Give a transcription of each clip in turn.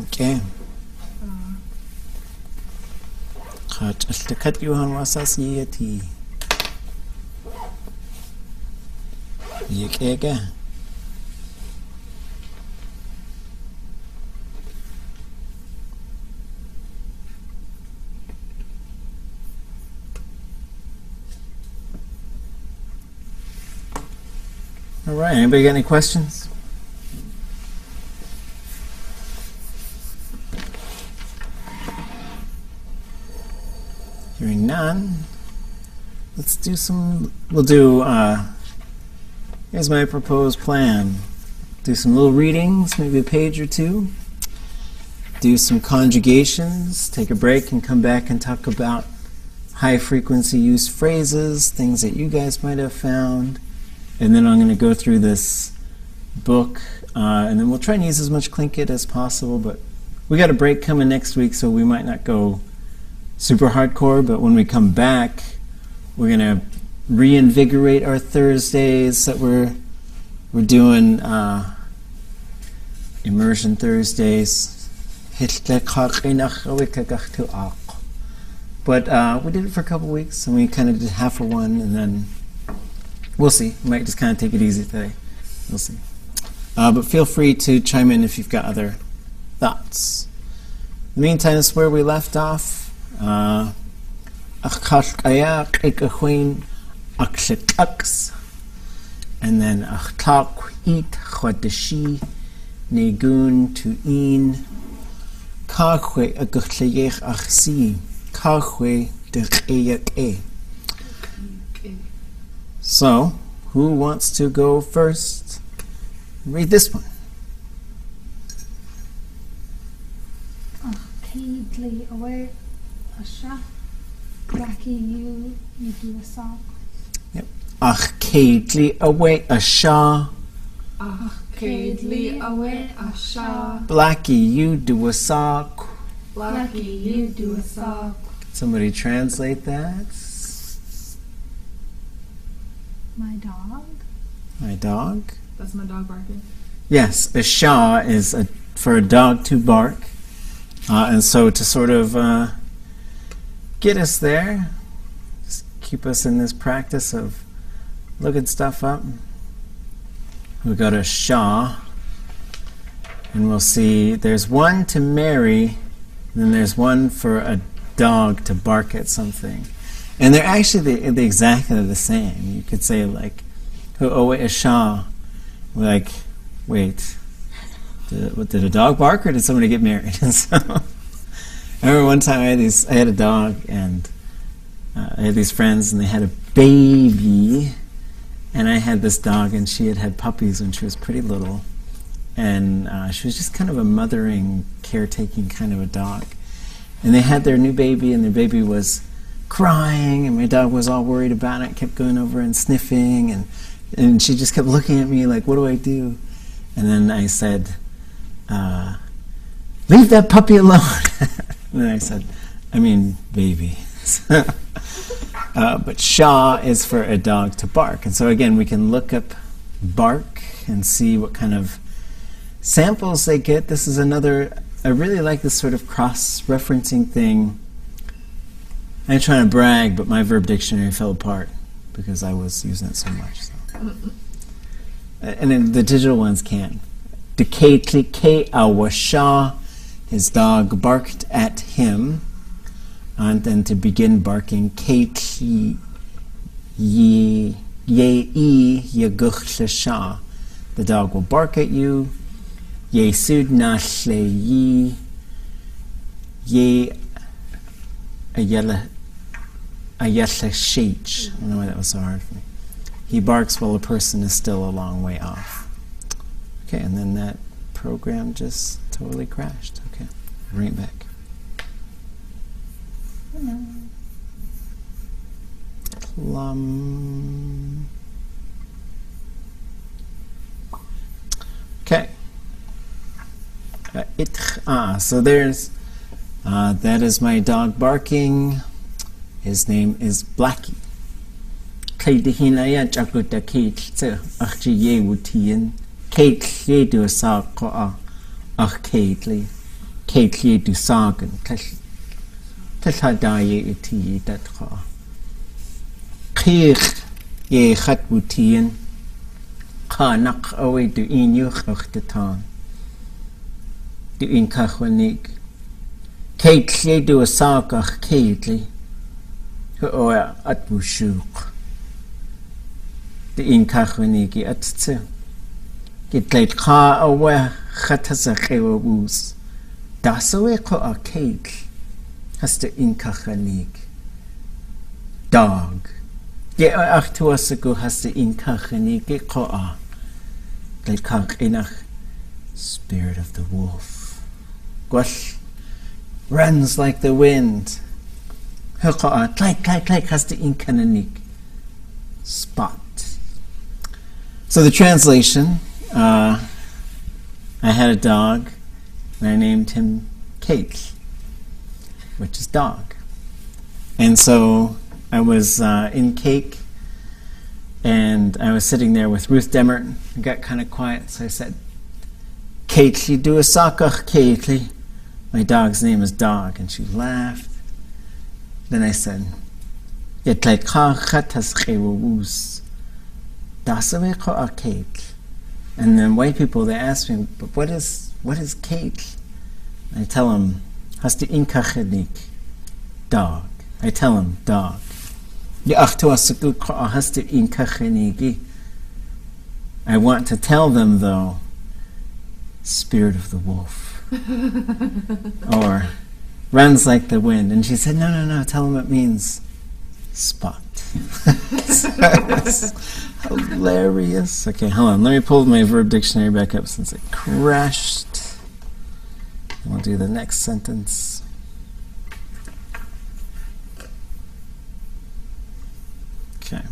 Okay. Kat Johan wasas yeti. Yekega. All right, anybody got any questions? Hearing none, let's do some, we'll do, here's my proposed plan. Do some little readings, maybe a page or two. Do some conjugations, take a break and come back and talk about high frequency use phrases, things that you guys might have found. And then I'm going to go through this book, and then we'll try and use as much Tlingit as possible, but we got a break coming next week, so we might not go super hardcore, but when we come back, we're going to reinvigorate our Thursdays that we're doing Immersion Thursdays. But we did it for a couple weeks, and we kind of did half of one, and then we'll see. We might just kind of take it easy today. We'll see. But feel free to chime in if you've got other thoughts. In the meantime, this is where we left off. And then achtak it chodeshi negun tuin kachwe agachleyech achsi kachwe decheyek. So, who wants to go first? Read this one. Keidli away Asha. Blackie, you do a sock. Yep. Ach keidli away Asha. Ach keidli away Asha. Blackie, you do a sock. Blackie, you do a sock. Somebody translate that. My dog. My dog? That's my dog barking. Yes, a sha is for a dog to bark. And so to sort of get us there, just keep us in this practice of looking stuff up, we go to sha, and we'll see there's one to marry, and then there's one for a dog to bark at something. And they're actually exactly the same. You could say like, oh wait, a sha. We're like, wait, did a dog bark or did somebody get married? And so, I remember one time I had a dog, and I had these friends, and they had a baby, and I had this dog, and she had puppies when she was pretty little, and she was just kind of a mothering, caretaking kind of a dog. And they had their new baby, and their baby was crying, and my dog was all worried about it, kept going over and sniffing, and she just kept looking at me like, what do I do? And then I said, leave that puppy alone. And then I said, I mean baby. But sha is for a dog to bark. And so again, we can look up bark and see what kind of samples they get. This is another, I really like this sort of cross-referencing thing. I ain't trying to brag, but my verb dictionary fell apart because I was using it so much. So. And then the digital ones can. Dekatli ke awasha, his dog barked at him. And then to begin barking, Katli ye yaguchlasha, the dog will bark at you. Yesud nashle ye ayala shach. I don't know why that was so hard for me. He barks while a person is still a long way off. Okay, and then that program just totally crashed. Okay, bring it back. Plum. Okay. So there's, that is my dog barking. His name is Blackie. Kaidihinaya Jakuta Kate, Achie Wutien, Kate ye do a sock, Ach Kately, Kate ye do sagen, Tashadaye uti that ha. Kir ye hat wutien, Kanak away do in you och the town. Do in Kachonik. Kate ye do a sock, Ach Kately, who at Bushuk. The in Kachoniki at two. Get late car away, Hatasakeva woos. Das away ko a cake. Has the in Kachonik. Dog. Yeah, ach to us ago has the in Kachoniki ko a. Late kak inach. Spirit of the wolf. Gwash. Runs like the wind. Huka like has the in Kanonik. Spot. So the translation, I had a dog, and I named him Kate, which is dog. And so I was in Cake, and I was sitting there with Ruth Demmert. It got kind of quiet, so I said, Kately, do a sockach, Kately. My dog's name is Dog, and she laughed. Then I said, Yetleit chachatas chewus. Cake. And then white people, they ask me, but what is cake? I tell them, hast du inkachenik? Dog. I tell them, dog. Hast du inkacheniki? I want to tell them, though, spirit of the wolf. Or runs like the wind. And she said, no, tell them it means spot. Hilarious. Okay, hold on. Let me pull my verb dictionary back up since it crashed. And we'll do the next sentence. Okay.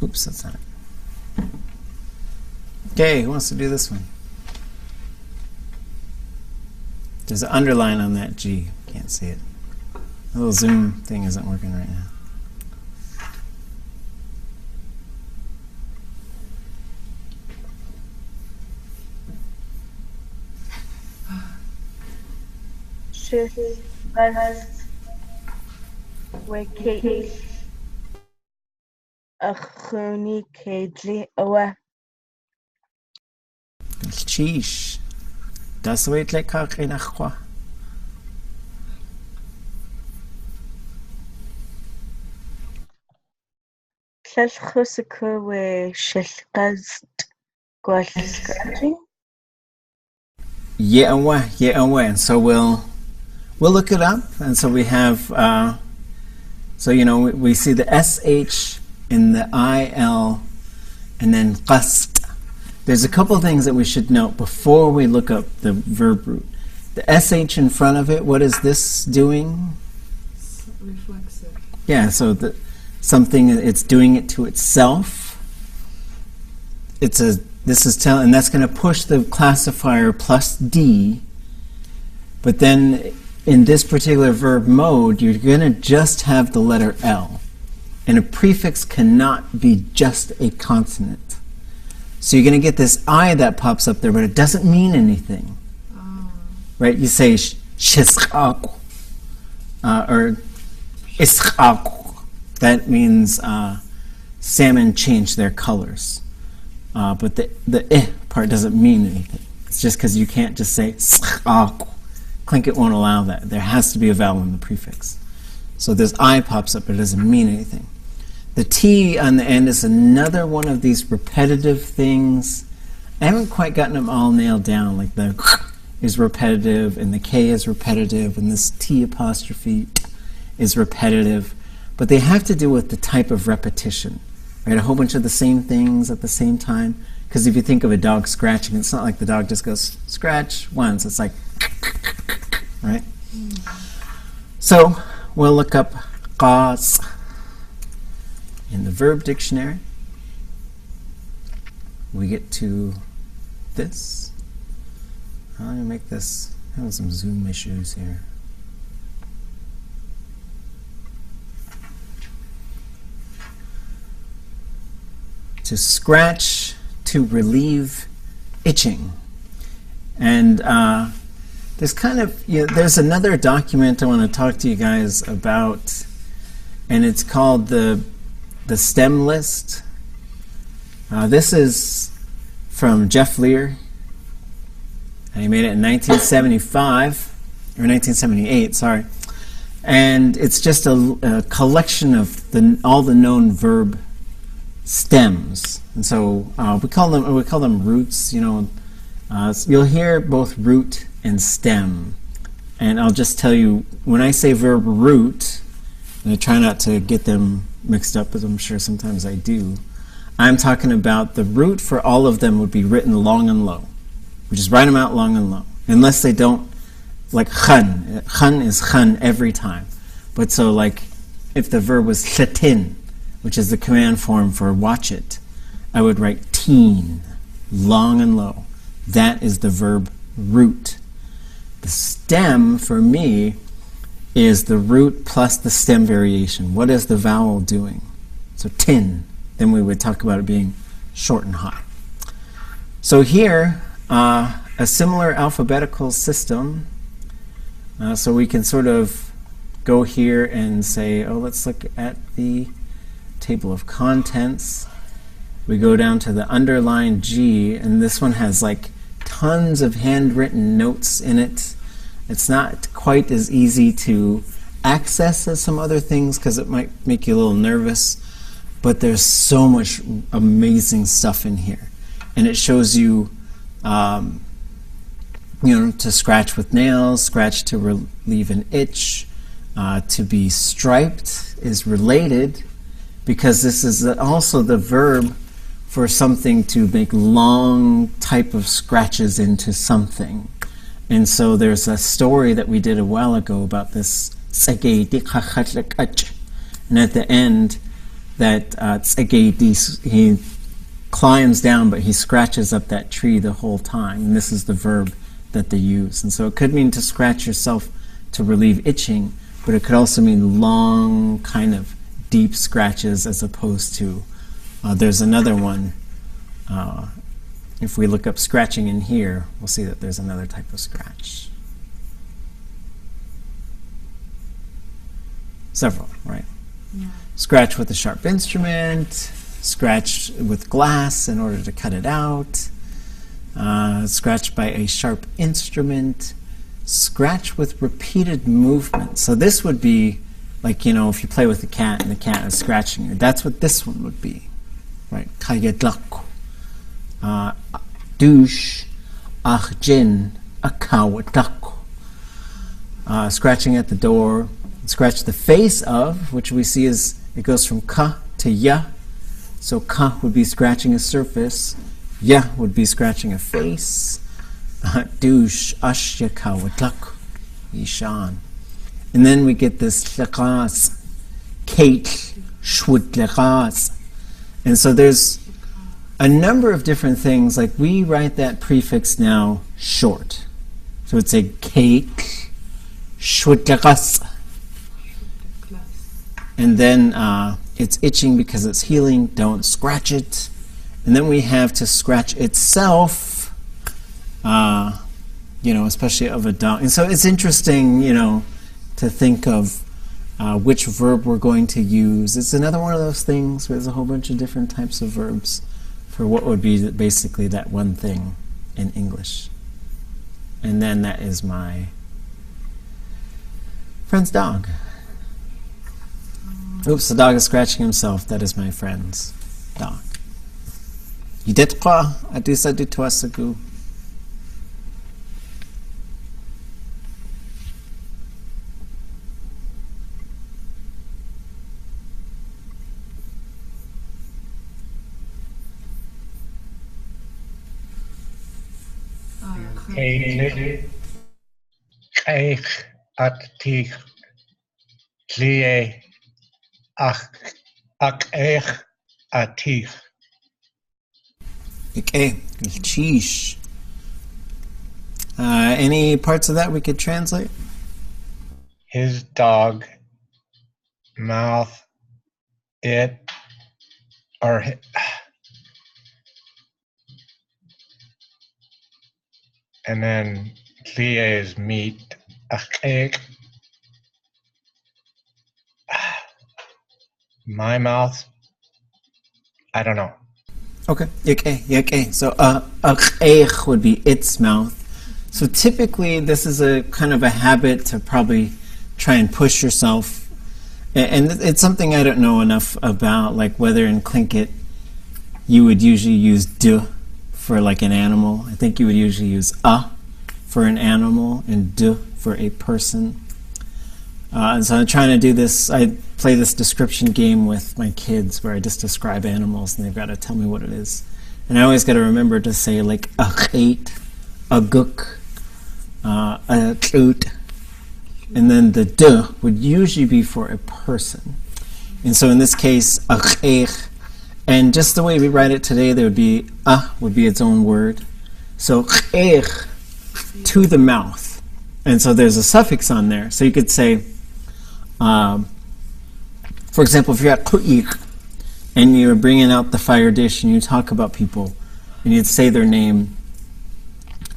Oops, that's not it. Okay, who wants to do this one? There's an underline on that G. Can't see it. The little zoom thing isn't working right now. Sheesh. Das wird lecker in Achwa. Yeah, and so we'll look it up, and so we have we see the SH in the IL and then qast. There's a couple of things that we should note before we look up the verb root. The SH in front of it, what is this doing? Reflexive. Yeah, so it's doing it to itself. And that's going to push the classifier plus D. But then in this particular verb mode, you're going to just have the letter L. And a prefix cannot be just a consonant. So you're going to get this I that pops up there, but it doesn't mean anything. Right? You say shishaq or ishaq. That means salmon change their colors. But the part doesn't mean anything. It's just because you can't just say shaq. Tlingit won't allow that. There has to be a vowel in the prefix. So this I pops up, but it doesn't mean anything. The T on the end is another one of these repetitive things. I haven't quite gotten them all nailed down. Like the is repetitive, and the K is repetitive, and this T apostrophe is repetitive. But they have to do with the type of repetition. Right? A whole bunch of the same things at the same time. Because if you think of a dog scratching, it's not like the dog just goes scratch once. It's like, right? So we'll look up qas in the verb dictionary. We get to this. I'm going to make this, having some zoom issues here. to scratch to relieve itching. And there's kind of, there's another document I want to talk to you guys about, and it's called the STEM list. This is from Jeff Lear, and he made it in 1975, or 1978, sorry. And it's just a collection of all the known verb stems. And so we call them roots, you'll hear both root and stem. And I'll just tell you, when I say verb root, and I try not to get them mixed up, as I'm sure sometimes I do, I'm talking about the root for all of them would be written long and low. We just write them out long and low. Unless they don't, like khan. Khan is khan every time. But so like, if the verb was chatin, which is the command form for watch it, I would write teen, long and low. That is the verb root. The stem, for me, is the root plus the stem variation. What is the vowel doing? So tin, then we would talk about it being short and high. So here, a similar alphabetical system. So we can sort of go here and say, oh, let's look at the table of contents. We go down to the underlined G, and this one has like tons of handwritten notes in it. It's not quite as easy to access as some other things because it might make you a little nervous, but there's so much amazing stuff in here. And it shows you, to scratch with nails, scratch to relieve an itch, to be striped is related because this is also the verb for something to make long type of scratches into something. And so there's a story that we did a while ago about this and at the end that he climbs down, but he scratches up that tree the whole time. And this is the verb that they use. And so it could mean to scratch yourself to relieve itching, but it could also mean long, kind of deep scratches as opposed to, there's another one. If we look up scratching in here, we'll see that there's another type of scratch. Several, right? Yeah. Scratch with a sharp instrument, scratch with glass in order to cut it out, scratch by a sharp instrument, scratch with repeated movement. So this would be like, if you play with a cat and the cat is scratching you, that's what this one would be, right? Kayadlak, douche, achjin, akawadak. Scratching at the door, scratch the face of, which we see is, it goes from ka to ya. So ka would be scratching a surface, ya would be scratching a face. Douche, ashyakawadak, ishan. And then we get this lakas, kate, shwut lakas. And so there's a number of different things, like we write that prefix now short. So it's a kate, shwut lakas. And then it's itching because it's healing, don't scratch it. And then we have to scratch itself, especially of a dog. And so it's interesting, to think of which verb we're going to use. It's another one of those things where there's a whole bunch of different types of verbs for what would be basically that one thing in English. And then that is my friend's dog. Oops, the dog is scratching himself. That is my friend's dog. Yidetqa adisa ditwasagu. Eich at tich klie ach eich at tich. Okay, sheesh. Any parts of that we could translate? His dog mouth it or and then Lia is meat. My mouth, I don't know. Okay. Yake. So would be its mouth. So typically this is a kind of a habit to probably try and push yourself. And it's something I don't know enough about, like whether in Tlingit you would usually use d for like an animal. I think you would usually use for an animal and d for a person. And so I'm trying to do this. I play this description game with my kids where I just describe animals and they've got to tell me what it is. And I always got to remember to say like a chait, a guk, a tlut. And then the d would usually be for a person. And so in this case, a cheich. And just the way we write it today, there would be would be its own word. So cheich, to the mouth. And so there's a suffix on there. So you could say, for example, if you're at ku'ik and you're bringing out the fire dish and you talk about people and you'd say their name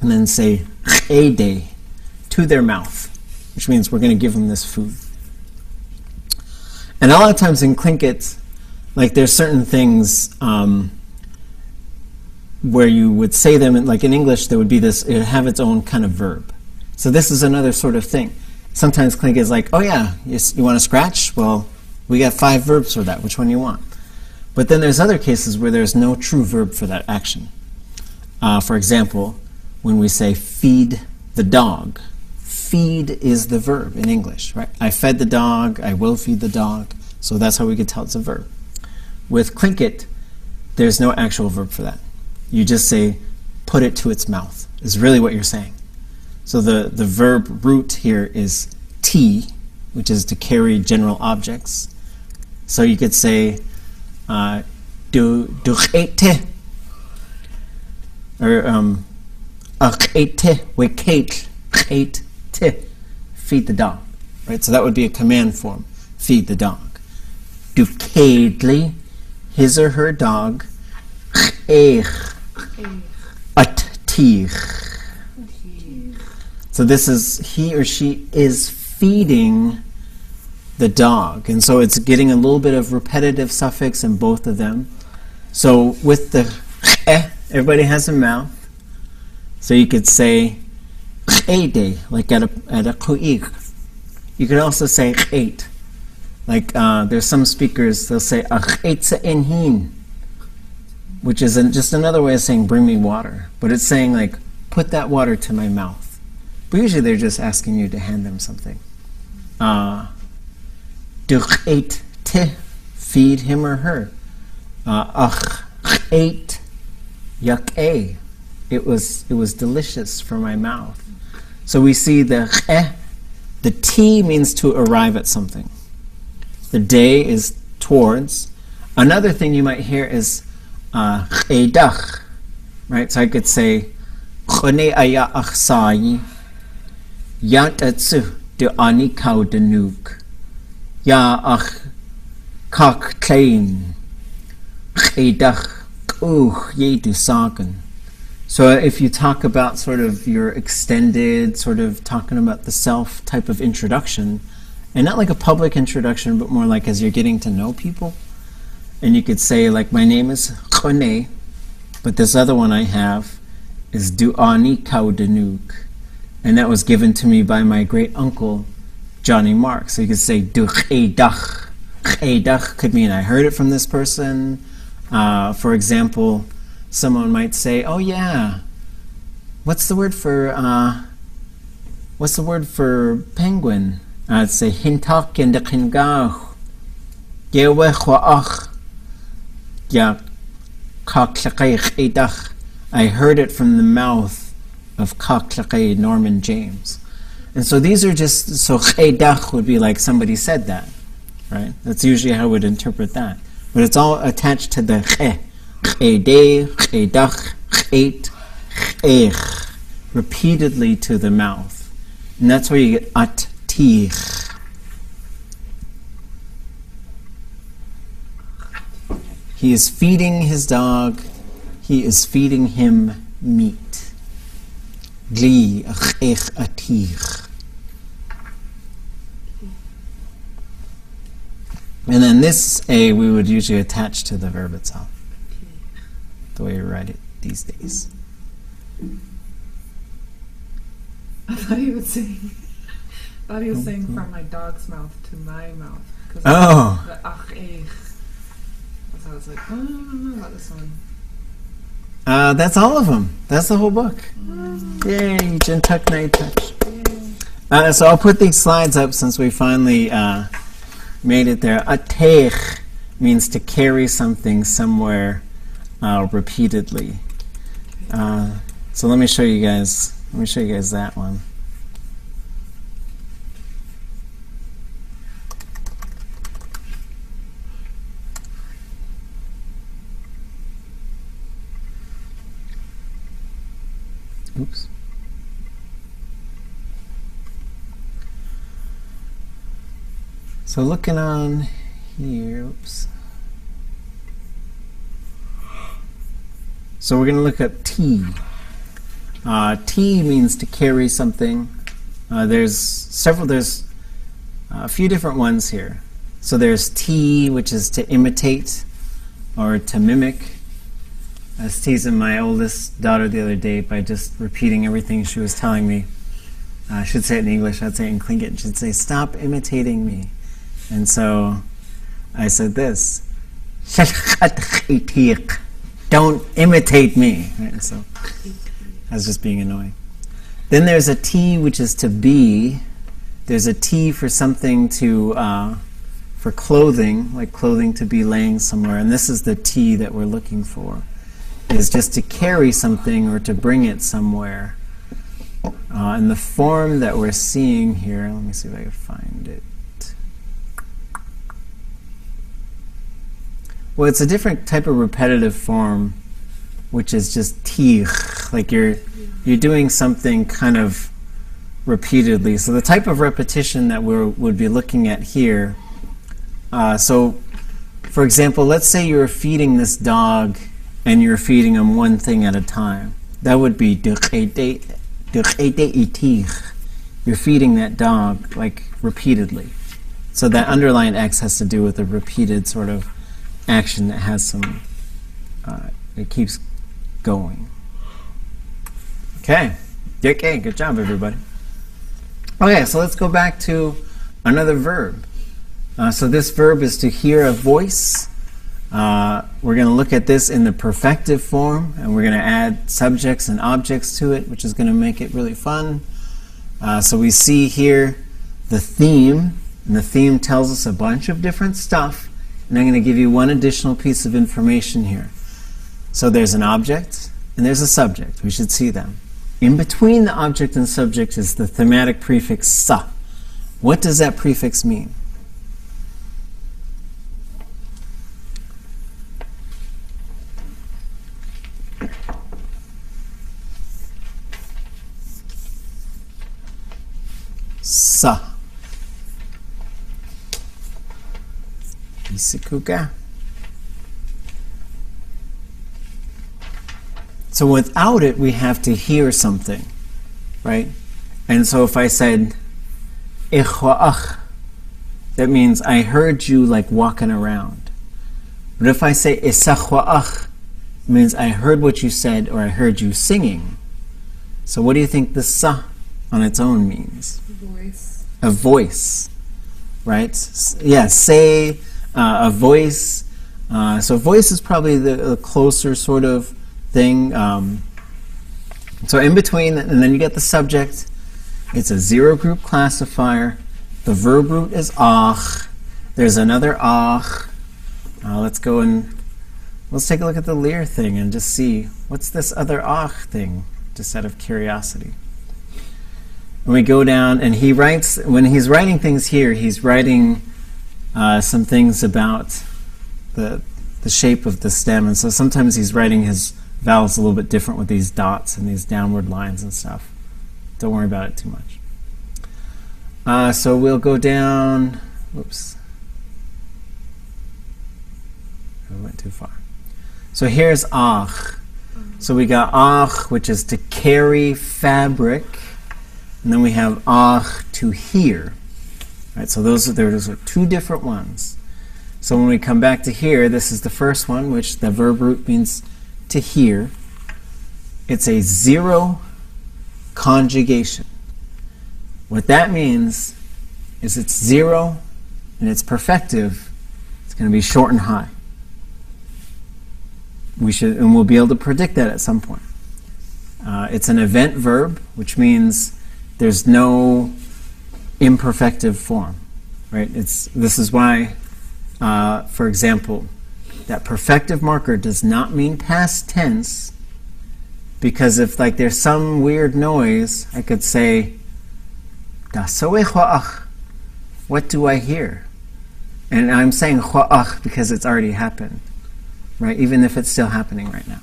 and then say chede, to their mouth, which means we're going to give them this food. And a lot of times in Tlingit, like there's certain things where you would say them, like in English there would be this, it would have its own kind of verb. So this is another sort of thing. Sometimes Tlingit is like, oh yeah, you want to scratch? Well, we got 5 verbs for that. Which one do you want? But then there's other cases where there's no true verb for that action. For example, when we say feed the dog, feed is the verb in English, right? I fed the dog, I will feed the dog. So that's how we could tell it's a verb. With Tlingit, there's no actual verb for that. You just say, put it to its mouth, is really what you're saying. So the verb root here is ti, which is to carry general objects. So you could say, du chete, or chete, wekate, chete, feed the dog. Right? So that would be a command form, feed the dog. Du kedli, his or her dog, at tich. So this is, he or she is feeding the dog. And so it's getting a little bit of repetitive suffix in both of them. So with the everybody has a mouth. So you could say chede, like at a ku'ik. You could also say eight. Like there's some speakers, they'll say achetse enhin, which is just another way of saying bring me water. But it's saying like put that water to my mouth. But usually they're just asking you to hand them something. Duchait te, feed him or her. Ait yak-e, it was delicious for my mouth. So we see the T means to arrive at something. The day is towards. Another thing you might hear is eidach, right? So I could say chone aya achsai yat atsu de ani kau denuk ya ach kak klein eidach ye du sagen. So if you talk about sort of your extended, sort of talking about the self type of introduction, and not like a public introduction, but more like as you're getting to know people, and you could say like, my name is Chone, but this other one I have is Du'ani Kaudanuk, and that was given to me by my great uncle Johnny Mark. So you could say Du'edach. Edach could mean I heard it from this person. For example, someone might say, "Oh yeah, what's the word for penguin?" I'd say hintak in the kingach gewechwaach ya kaklaqeich edach. I heard it from the mouth of Kaklaqe Norman James. And so these are just, so edach would be like somebody said that, right? That's usually how I would interpret that. But it's all attached to the chede, chedach, chet, chech, repeatedly to the mouth. And that's where you get at tich. He is feeding his dog. He is feeding him meat. Gli, ach, atich. And then this A we would usually attach to the verb itself, the way we write it these days. I thought he was saying. From my dog's mouth to my mouth. Oh. The ach eich. So I was like, oh, I don't know about this one. That's all of them. That's the whole book. Yay, Jintuk Night Touch. So I'll put these slides up since we finally made it there. Atech means to carry something somewhere repeatedly. So let me show you guys. Let me show you guys that one. Oops. So looking on here, oops. So we're going to look at T. T means to carry something. There's a few different ones here. So there's T, which is to imitate or to mimic. I was teasing my oldest daughter the other day by just repeating everything she was telling me. I should say it in English, I'd say it in Tlingit. She'd say, "Stop imitating me." And so I said this, "Don't imitate me." Right? So I was just being annoying. Then there's a T, which is to be. There's a T for something for clothing, like clothing to be laying somewhere. And this is the T that we're looking for. Is just to carry something or to bring it somewhere. And the form that we're seeing here, let me see if I can find it. Well, it's a different type of repetitive form, which is just tir, like you're doing something kind of repeatedly. So the type of repetition that we would be looking at here. So, for example, let's say you're feeding this dog and you're feeding them one thing at a time. That would be you're feeding that dog like repeatedly. So that underlined X has to do with a repeated sort of action that has some, it keeps going. Okay, good job everybody. Okay, so let's go back to another verb. So this verb is to hear a voice. We're going to look at this in the perfective form, and we're going to add subjects and objects to it, which is going to make it really fun. So we see here the theme, and the theme tells us a bunch of different stuff, and I'm going to give you one additional piece of information here. So there's an object, and there's a subject. We should see them. In between the object and subject is the thematic prefix sa. What does that prefix mean? Sa. Isikuka. So without it, we have to hear something, right? And so if I said, Ikhwa'ach, that means I heard you like walking around. But if I say Isakhwa'ach, it means I heard what you said or I heard you singing. So what do you think the sa on its own means? Voice. A voice, right? Yeah, say, a voice. So voice is probably the closer sort of thing. So in between, and then you get the subject. It's a zero group classifier. The verb root is ach. There's another ach. Let's go and let's take a look at the Lear thing and just see what's this other ach thing, just out of curiosity. And we go down, and he writes, when he's writing things here, he's writing some things about the shape of the stem, and so sometimes he's writing his vowels a little bit different with these dots and these downward lines and stuff. Don't worry about it too much. So we'll go down, whoops. I went too far. So here's ach. So we got ach, which is to carry fabric, and then we have ach, to hear. Right, so those are two different ones. So when we come back to here, this is the first one, which the verb root means to hear. It's a zero conjugation. What that means is it's zero and it's perfective. It's going to be short and high. We'll be able to predict that at some point. It's an event verb, which means there's no imperfective form, right? This is why, for example, that perfective marker does not mean past tense, because if like there's some weird noise, I could say, what do I hear? And I'm saying because it's already happened, right? Even if it's still happening right now.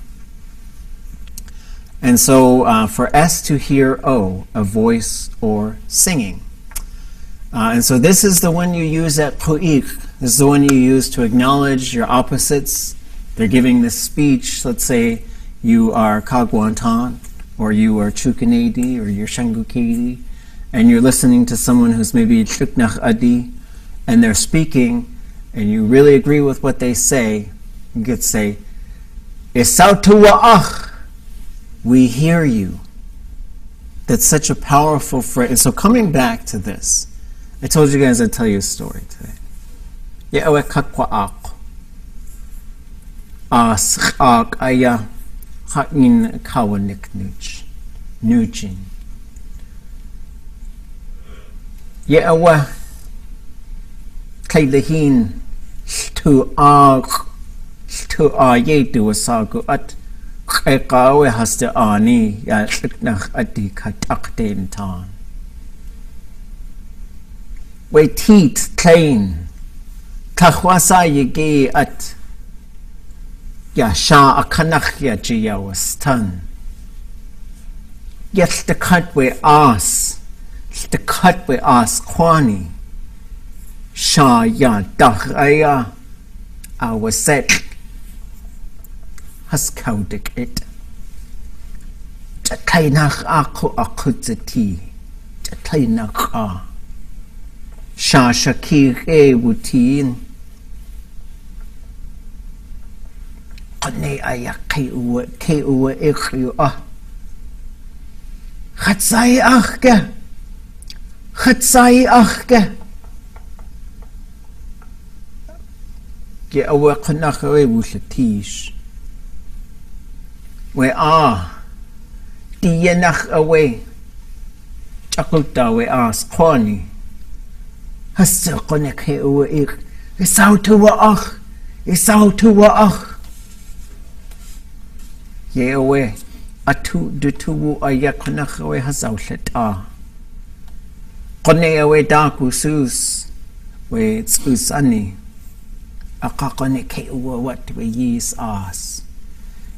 And so for S to hear O, a voice or singing. And so this is the one you use at Pu'ik. This is the one you use to acknowledge your opposites. They're giving this speech. Let's say you are Kagwantan, or you are Chukanadi, or you're Shangukadi, and you're listening to someone who's maybe Chuknach Adi, and they're speaking, and you really agree with what they say. You could say, Isautu wa'ach, we hear you. That's such a powerful phrase. And so coming back to this, I told you guys I'd tell you a story today. Ya'awe kakwa'ak. As'ak aya ha'in kawanik nujin. Ya'awe kailahin to yedu wasagu at kaikawe haste ani ya shiknach adi katakden tan. We teat klein kahwasa yegi at ya sha akanach ya jiya wastan. Yet the cut we as kwani sha ya dachaya awaset has kaudik it. Jatainach aku akutzati jatainach a. Sha shakir e wutin qane aya ke uwa ikhu ah khatsai akhke ge awa qanakh we wushatish we diyanach away chakulta we as khani Hasta konek he uwe ik. Isautu wa'ach. Ye uwe. Atu dutuwu ayakonach uwe hasaushet a. Kone uwe daku sus. We tsusani. Akakonek he uwe wat we yis as.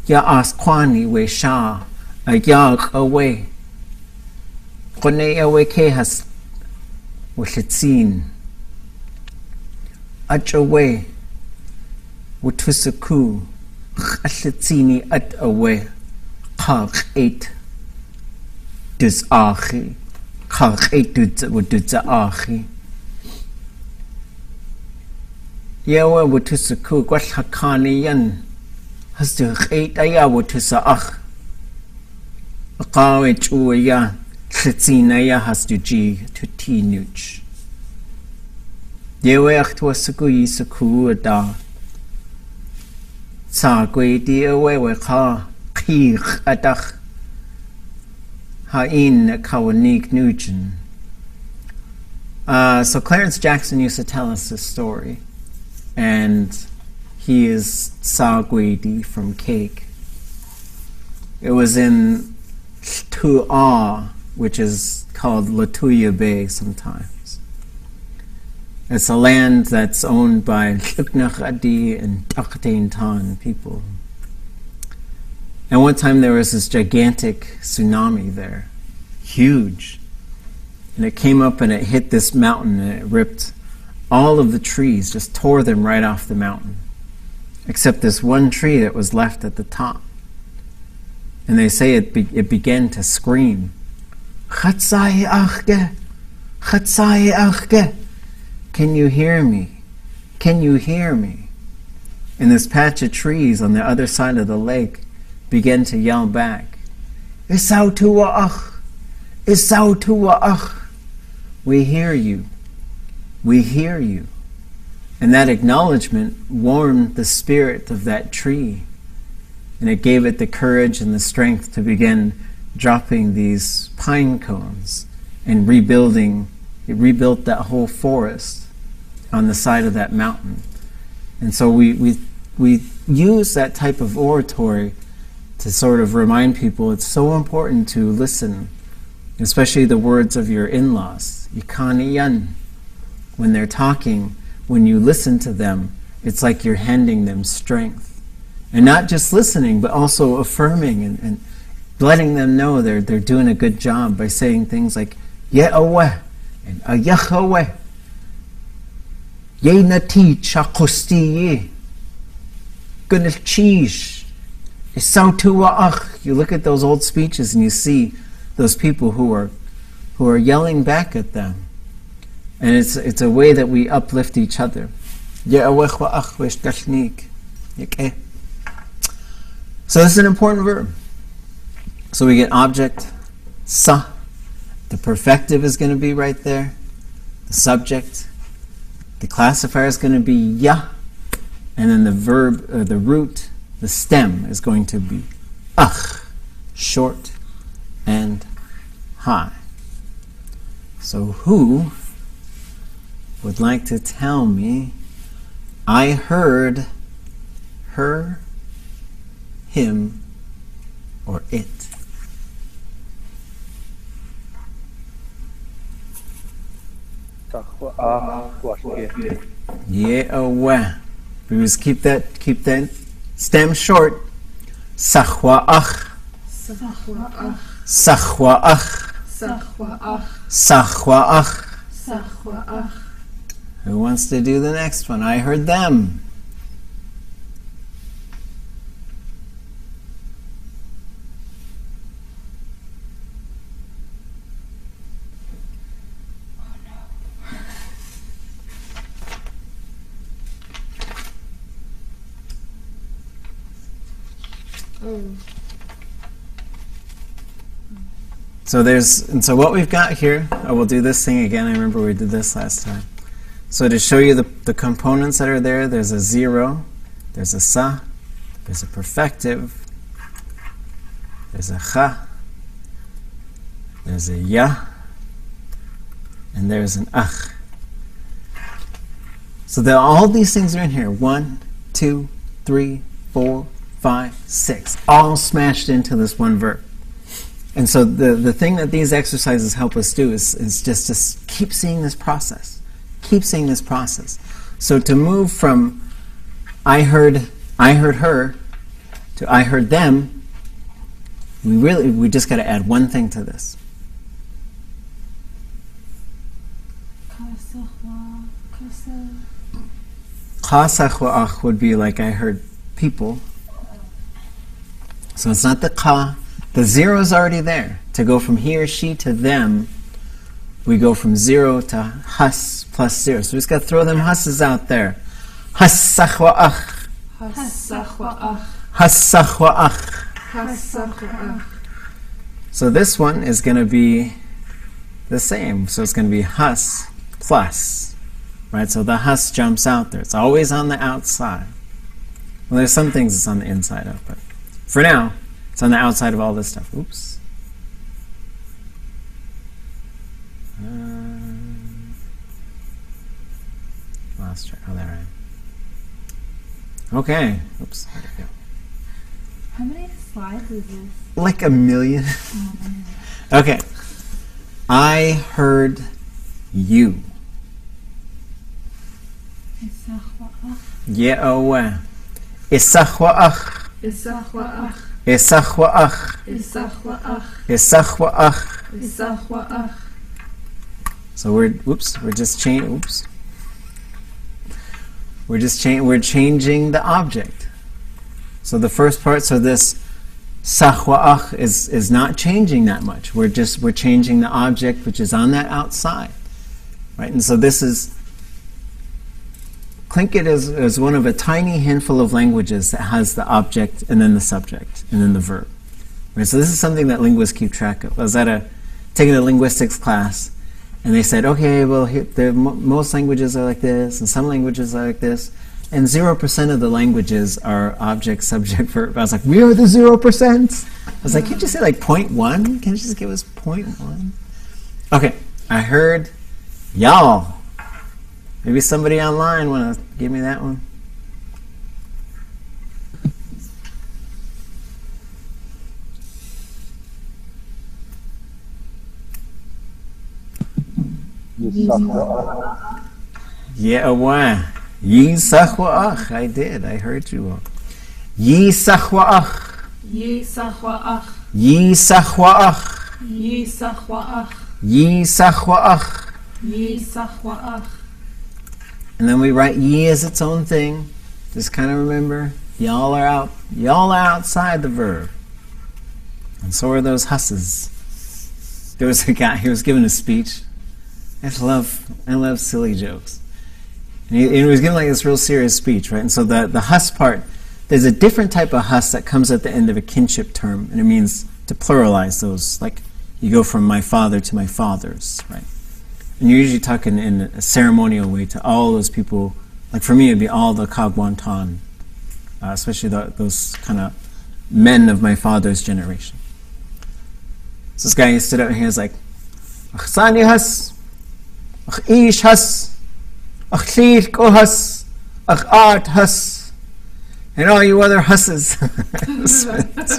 Ya as kwani we sha. Ayak uwe. Kone uwe ke has. Wushitzin Achawe Wutusaku Ashitzini at away Kak 8 Dus Achi Kak 8 Wudutza Achi Yawa Wutusaku Gwashakani Yan Has to 8 Aya Wutusa Ach Akawe Chuya Chitzina has to G to T nuch. Yeweach to a Sakui Saku da Sagwe deawe with ha Kir Adach Hain Kawanik Nugent. So Clarence Jackson used to tell us this story, and he is Sagwe from Cake. It was in Tu'a, which is called Latuya Bay sometimes. It's a land that's owned by Shuknach Adi and Taktain Tan people. And one time there was this gigantic tsunami there, huge. And it came up and it hit this mountain and it ripped all of the trees, just tore them right off the mountain, except this one tree that was left at the top. And they say it began to scream. Chatzai achge, chatzai achge. Can you hear me? Can you hear me? And this patch of trees on the other side of the lake began to yell back, Isau tua'ach, Isau tua'ach. We hear you. We hear you. And that acknowledgement warmed the spirit of that tree. And it gave it the courage and the strength to begin dropping these pine cones and rebuilding. It rebuilt that whole forest on the side of that mountain. And so we use that type of oratory to sort of remind people it's so important to listen, especially the words of your in-laws. Ikaniyan. When they're talking, when you listen to them, it's like you're handing them strength. And not just listening, but also affirming and letting them know they're doing a good job by saying things like Ye'aweh and Ayachaweh. Ye'nati chakostiye. Gunilchish. Isautua'ach. You look at those old speeches and you see those people who are yelling back at them. And it's a way that we uplift each other. Ye'aweh wa'ach v'eshtashnik. Yek'eh. So this is an important verb. So we get object, sa. The perfective is going to be right there. The subject. The classifier is going to be ya. And then the verb, or the root, the stem is going to be ach. Short and high. So who would like to tell me, I heard her, him, or it? Yeah, we must keep that stem short. Sachwa'ach. Sachwa'ach. Sachwa'ach. Sachwa'ach. Sachwa'ach. Sachwa'ach. Who wants to do the next one? I heard them. So what we've got here, we'll do this thing again. I remember we did this last time. So to show you the components that are there, there's a zero, there's a sa, there's a perfective, there's a cha, there's a ya, and there's an ach. So all these things are in here. 1, 2, 3, 4, 5, 6, all smashed into this one verb. And so the thing that these exercises help us do is just to keep seeing this process. Keep seeing this process. So to move from I heard her to I heard them, we just got to add one thing to this. Chasachwa'ach would be like I heard people. So it's not the ka. The zero is already there. To go from he or she to them, we go from 0 to has plus 0. So we just got to throw them husses out there. Hassachwa'ach. Hassachwa'ach. Hassachwa'ach. Hassachwa'ach. So this one is going to be the same. So it's going to be has plus. Right? So the has jumps out there. It's always on the outside. Well, there's some things it's on the inside of, but for now, it's on the outside of all this stuff. Oops. Lost track. Oh, there I am. Okay. Oops. Where'd it go? How many slides is this? Like a million. Oh, man. Okay. I heard you. Ye'oweh. Isachwa'ach. Isachwa'ach. Isachwa'ach. Isachwa'ach. Isachwa'ach. Isachwa'ach. So we're changing the object. So the first part, so this Sahwa'ach is not changing that much. We're changing the object which is on that outside. Right? And so this is, Tlingit is one of a tiny handful of languages that has the object and then the subject and then the verb. Right? So this is something that linguists keep track of. I was taking a linguistics class, and they said, okay, well, most languages are like this, and some languages are like this, and 0% of the languages are object, subject, verb. I was like, we are the 0%? I was like, can't you say like 0.1? Can't you just give us 0.1? Okay, I heard y'all. Maybe somebody online want to give me that one? Yeah, why? Yisachwa'ach. I did. I heard you all. Yisachwa'ach. Yisachwa'ach. Yisachwa'ach. Yisachwa'ach. Yisachwa'ach. Yisachwa'ach. And then we write ye as its own thing. Just kind of remember, y'all are outside the verb. And so are those husses. There was a guy, he was giving a speech. I love silly jokes. And he was giving like this real serious speech, right? And so the hus part, there's a different type of hus that comes at the end of a kinship term, and it means to pluralize those. Like you go from my father to my fathers, right? And you're usually talking in a ceremonial way to all those people. Like for me, it'd be all the Kagwantan, especially those kind of men of my father's generation. So this guy, he stood up and he was like, Sani hus, ish hus, Ach ko hus, art hus, and all you other husses. It's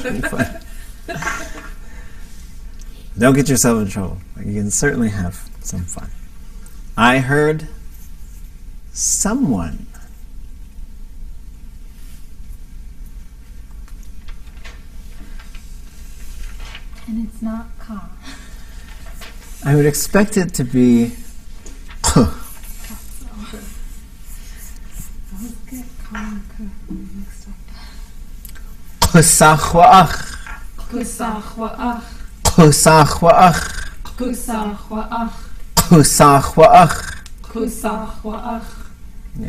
really fun. Don't get yourself in trouble. You can certainly have some fun. I heard someone. And it's not ka. I would expect it to be I always get ka and ka mixed up. Kusachwa'ach. Kusachwa'ach. Kusachwa'ach. Kusachwa'ach. Kusachwa'ach. Kusachwa'ach.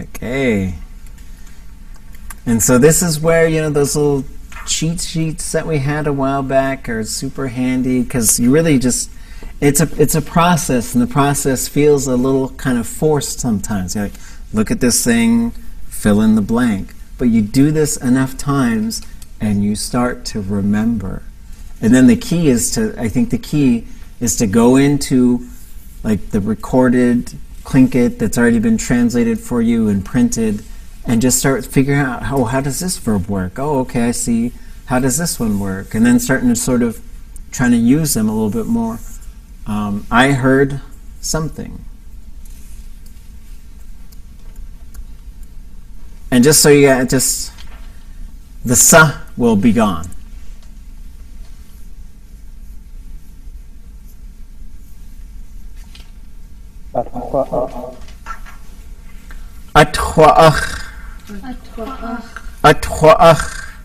Okay. And so this is where, those little cheat sheets that we had a while back are super handy, because you really just, it's a process, and the process feels a little kind of forced sometimes. You're like, look at this thing, fill in the blank. But you do this enough times, and you start to remember. And then the key is to go into like the recorded Tlingit that's already been translated for you and printed, and just start figuring out, how does this verb work? Oh, okay, I see. How does this one work? And then starting to sort of trying to use them a little bit more. I heard something. And just so you got, the sa will be gone. Atwa'ach. Atwa'ach. Atwa'ach.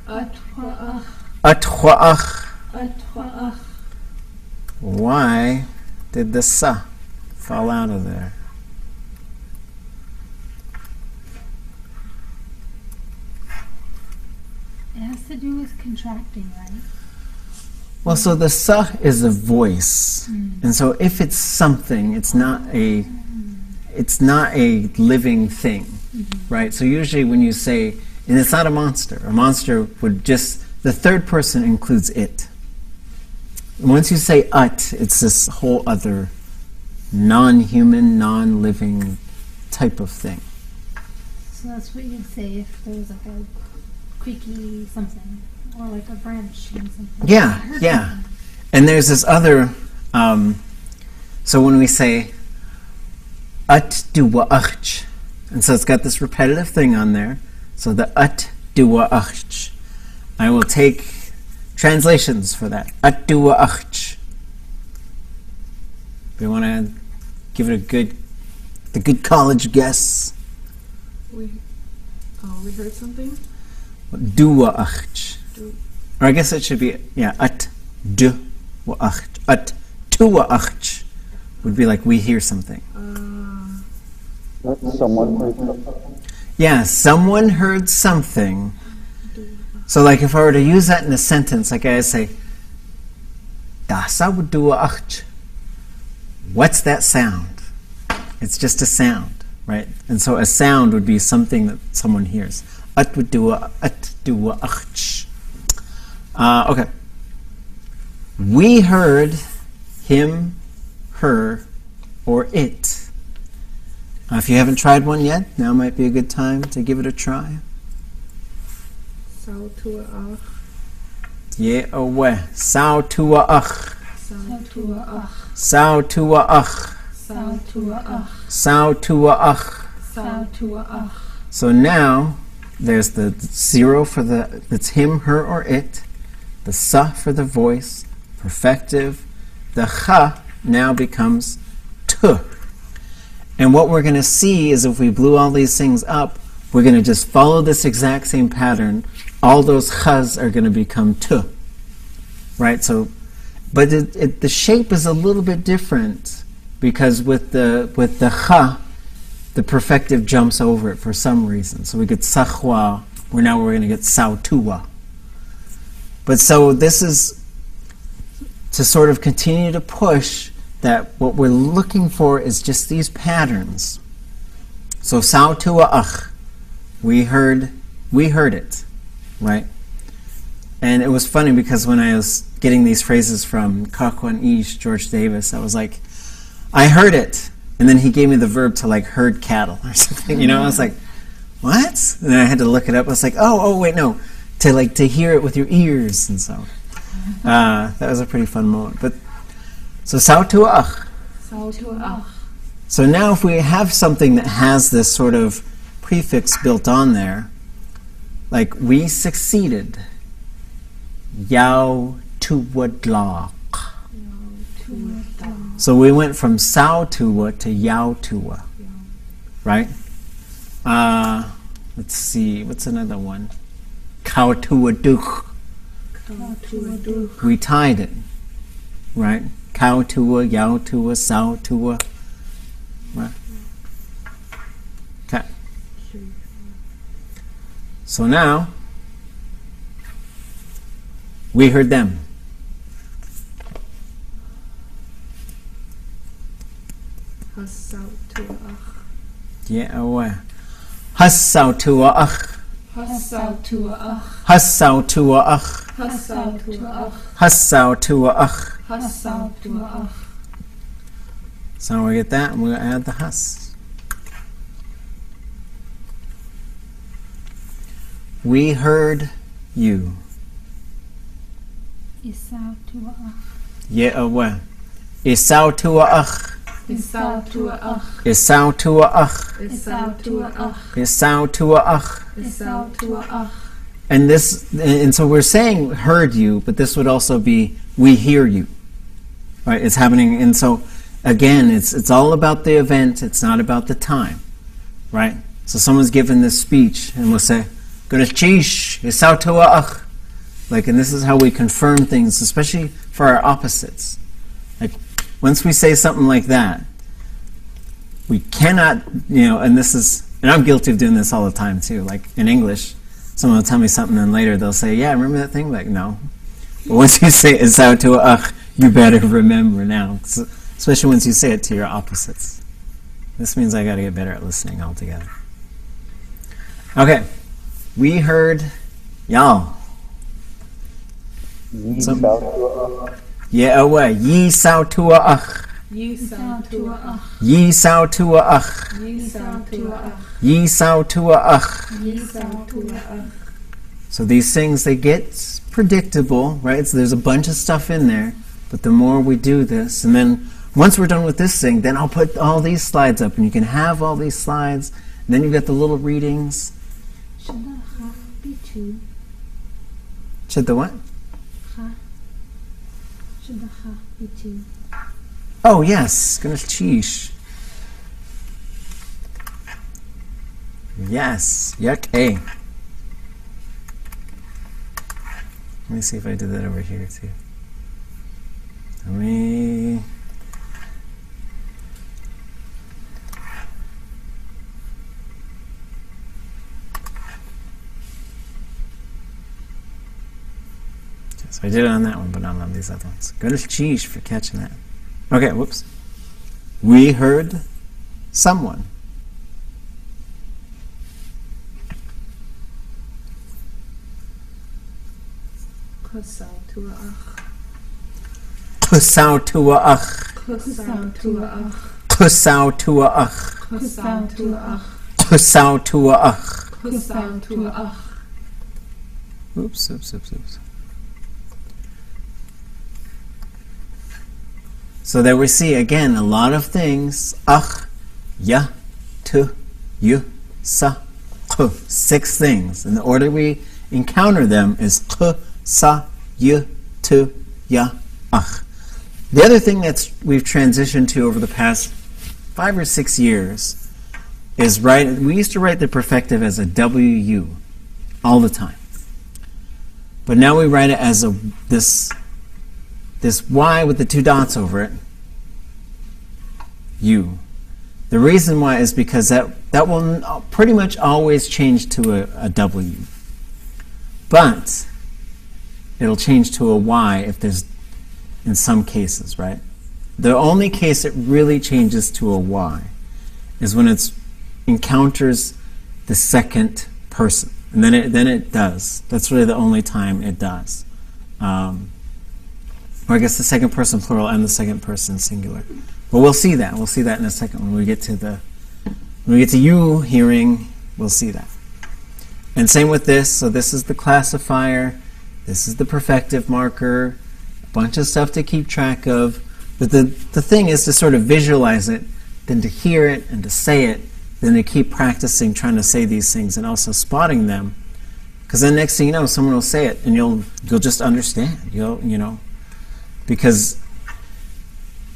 Atwa'ach. Atwa'ach. Atwa'ach. Why did the sa fall out of there? It has to do with contracting, right? Well, so the sa is a voice, and so if it's something, it's not a living thing, right? So usually when you say, and it's not a monster would the third person includes it. Once you say ut, it's this whole other non-human, non-living type of thing. So that's what you'd say if there was like a creaky something, or like a branch and something. Yeah. And there's this other, so when we say ut duwa'ach, and so it's got this repetitive thing on there, so the ut duwa'ach. I will take translations for that. Ut duwa'ach. We want to give it the good college guess. We heard something? Duwa'ach. Or I guess it should be, yeah, at du wa ach. At tu wa ach would be like we hear something. Someone heard something. Yeah, someone heard something. So like if I were to use that in a sentence, like I say, Das du wa ach. What's that sound? It's just a sound, right? And so a sound would be something that someone hears. At du wa ach. Okay. We heard him, her, or it. If you haven't tried one yet, now might be a good time to give it a try. Sao tua ach. Yeah, away. Sao tua ach. Sao tua ach. Sao tua ach. Sao tua ach. Sao tua ach. Sao tua ach. So now there's the zero for that's him, her, or it. The sa for the voice, perfective. The cha now becomes tu. And what we're going to see is if we blew all these things up, we're going to just follow this exact same pattern. All those chas are going to become tu. Right? So, but the shape is a little bit different because with the cha, the perfective jumps over it for some reason. So we get sachwa, where now we're going to get sautua. But so this is to sort of continue to push that what we're looking for is just these patterns. So sautua ach, we heard it, right? And it was funny because when I was getting these phrases from Kakwan Ish, George Davis, I was like, I heard it. And then he gave me the verb to like herd cattle or something, you know? I was like, what? And then I had to look it up. I was like, oh wait, no. To hear it with your ears. And so that was a pretty fun moment. But so sautua ach. Sautua ach. So now if we have something that has this sort of prefix built on there, like we succeeded. Yao tuwa. So we went from sao tuwa to yao tuwa. Right? Let's see, what's another one? Kao tuwa duch. We tied it. Right? Kao tuwa, yao tuwa, sao tuwa. Right? Okay. So now, we heard them. Hasautua ach. Yeah, aware. Hasautua ach. Hasautua ach. Hasautua ach. Hasautua ach. Hasautua ach. Hasautua ach. So now we get that, and we'll add the has. We heard you. Isautua ach. Yeah, aware. Isautua ach. Isautua ach. Isautua ach. Isautua ach. Isautua ach. Isautua ach. And so we're saying heard you, but this would also be we hear you. Right? It's happening, and so again, it's all about the event, it's not about the time. Right? So someone's given this speech and we'll say, Gonna chish, isautua ach. Like, and this is how we confirm things, especially for our opposites. Like, once we say something like that, we cannot, and I'm guilty of doing this all the time too. Like, in English, someone will tell me something and later they'll say, yeah, remember that thing? Like, no. But once you say isautua ach, you better remember now. Especially once you say it to your opposites. This means I gotta get better at listening altogether. Okay. We heard y'all. Yeah, away. Yi sautua ach. Yi sautua ach. Yi sautua ach. Yi sautua ach. Yi sautua ach. Yi sautua ach. So these things, they get predictable, right? So there's a bunch of stuff in there, but the more we do this, and then once we're done with this thing, then I'll put all these slides up, and you can have all these slides, and then you've got the little readings. Should the ha be two? Should the what? Ha. Should the ha be two? Oh, yes. Gonna cheesh. Yes. Yuck. Hey. Let me see if I did that over here too. Let me. So I did it on that one, but not on these other ones. Good sheesh for catching that. Okay, whoops. We heard someone. Kusautuach. Kusautuach. Kusautuach. Kusautuach. Kusautuach. Kusautuach. Kusautuach. Oops. So there we see again a lot of things. Ach, ya, tu, yu, sa, ku. 6 things. And the order we encounter them is ku, sa, yu, tu, ya, ach. The other thing we've transitioned to over the past 5 or 6 years is we used to write the perfective as a WU all the time. But now we write it as this Y with the 2 dots over it, U. The reason why is because that will pretty much always change to a W. But it'll change to a Y if there's, in some cases, right? The only case it really changes to a Y is when it encounters the second person. And then it does. That's really the only time it does. Or I guess the second person plural and the second person singular. But we'll see that. We'll see that in a second when we get to you hearing. We'll see that. And same with this. So this is the classifier. This is the perfective marker. A bunch of stuff to keep track of. But the thing is to sort of visualize it, then to hear it and to say it, then to keep practicing trying to say these things and also spotting them. Because then next thing you know, someone will say it and you'll just understand. Because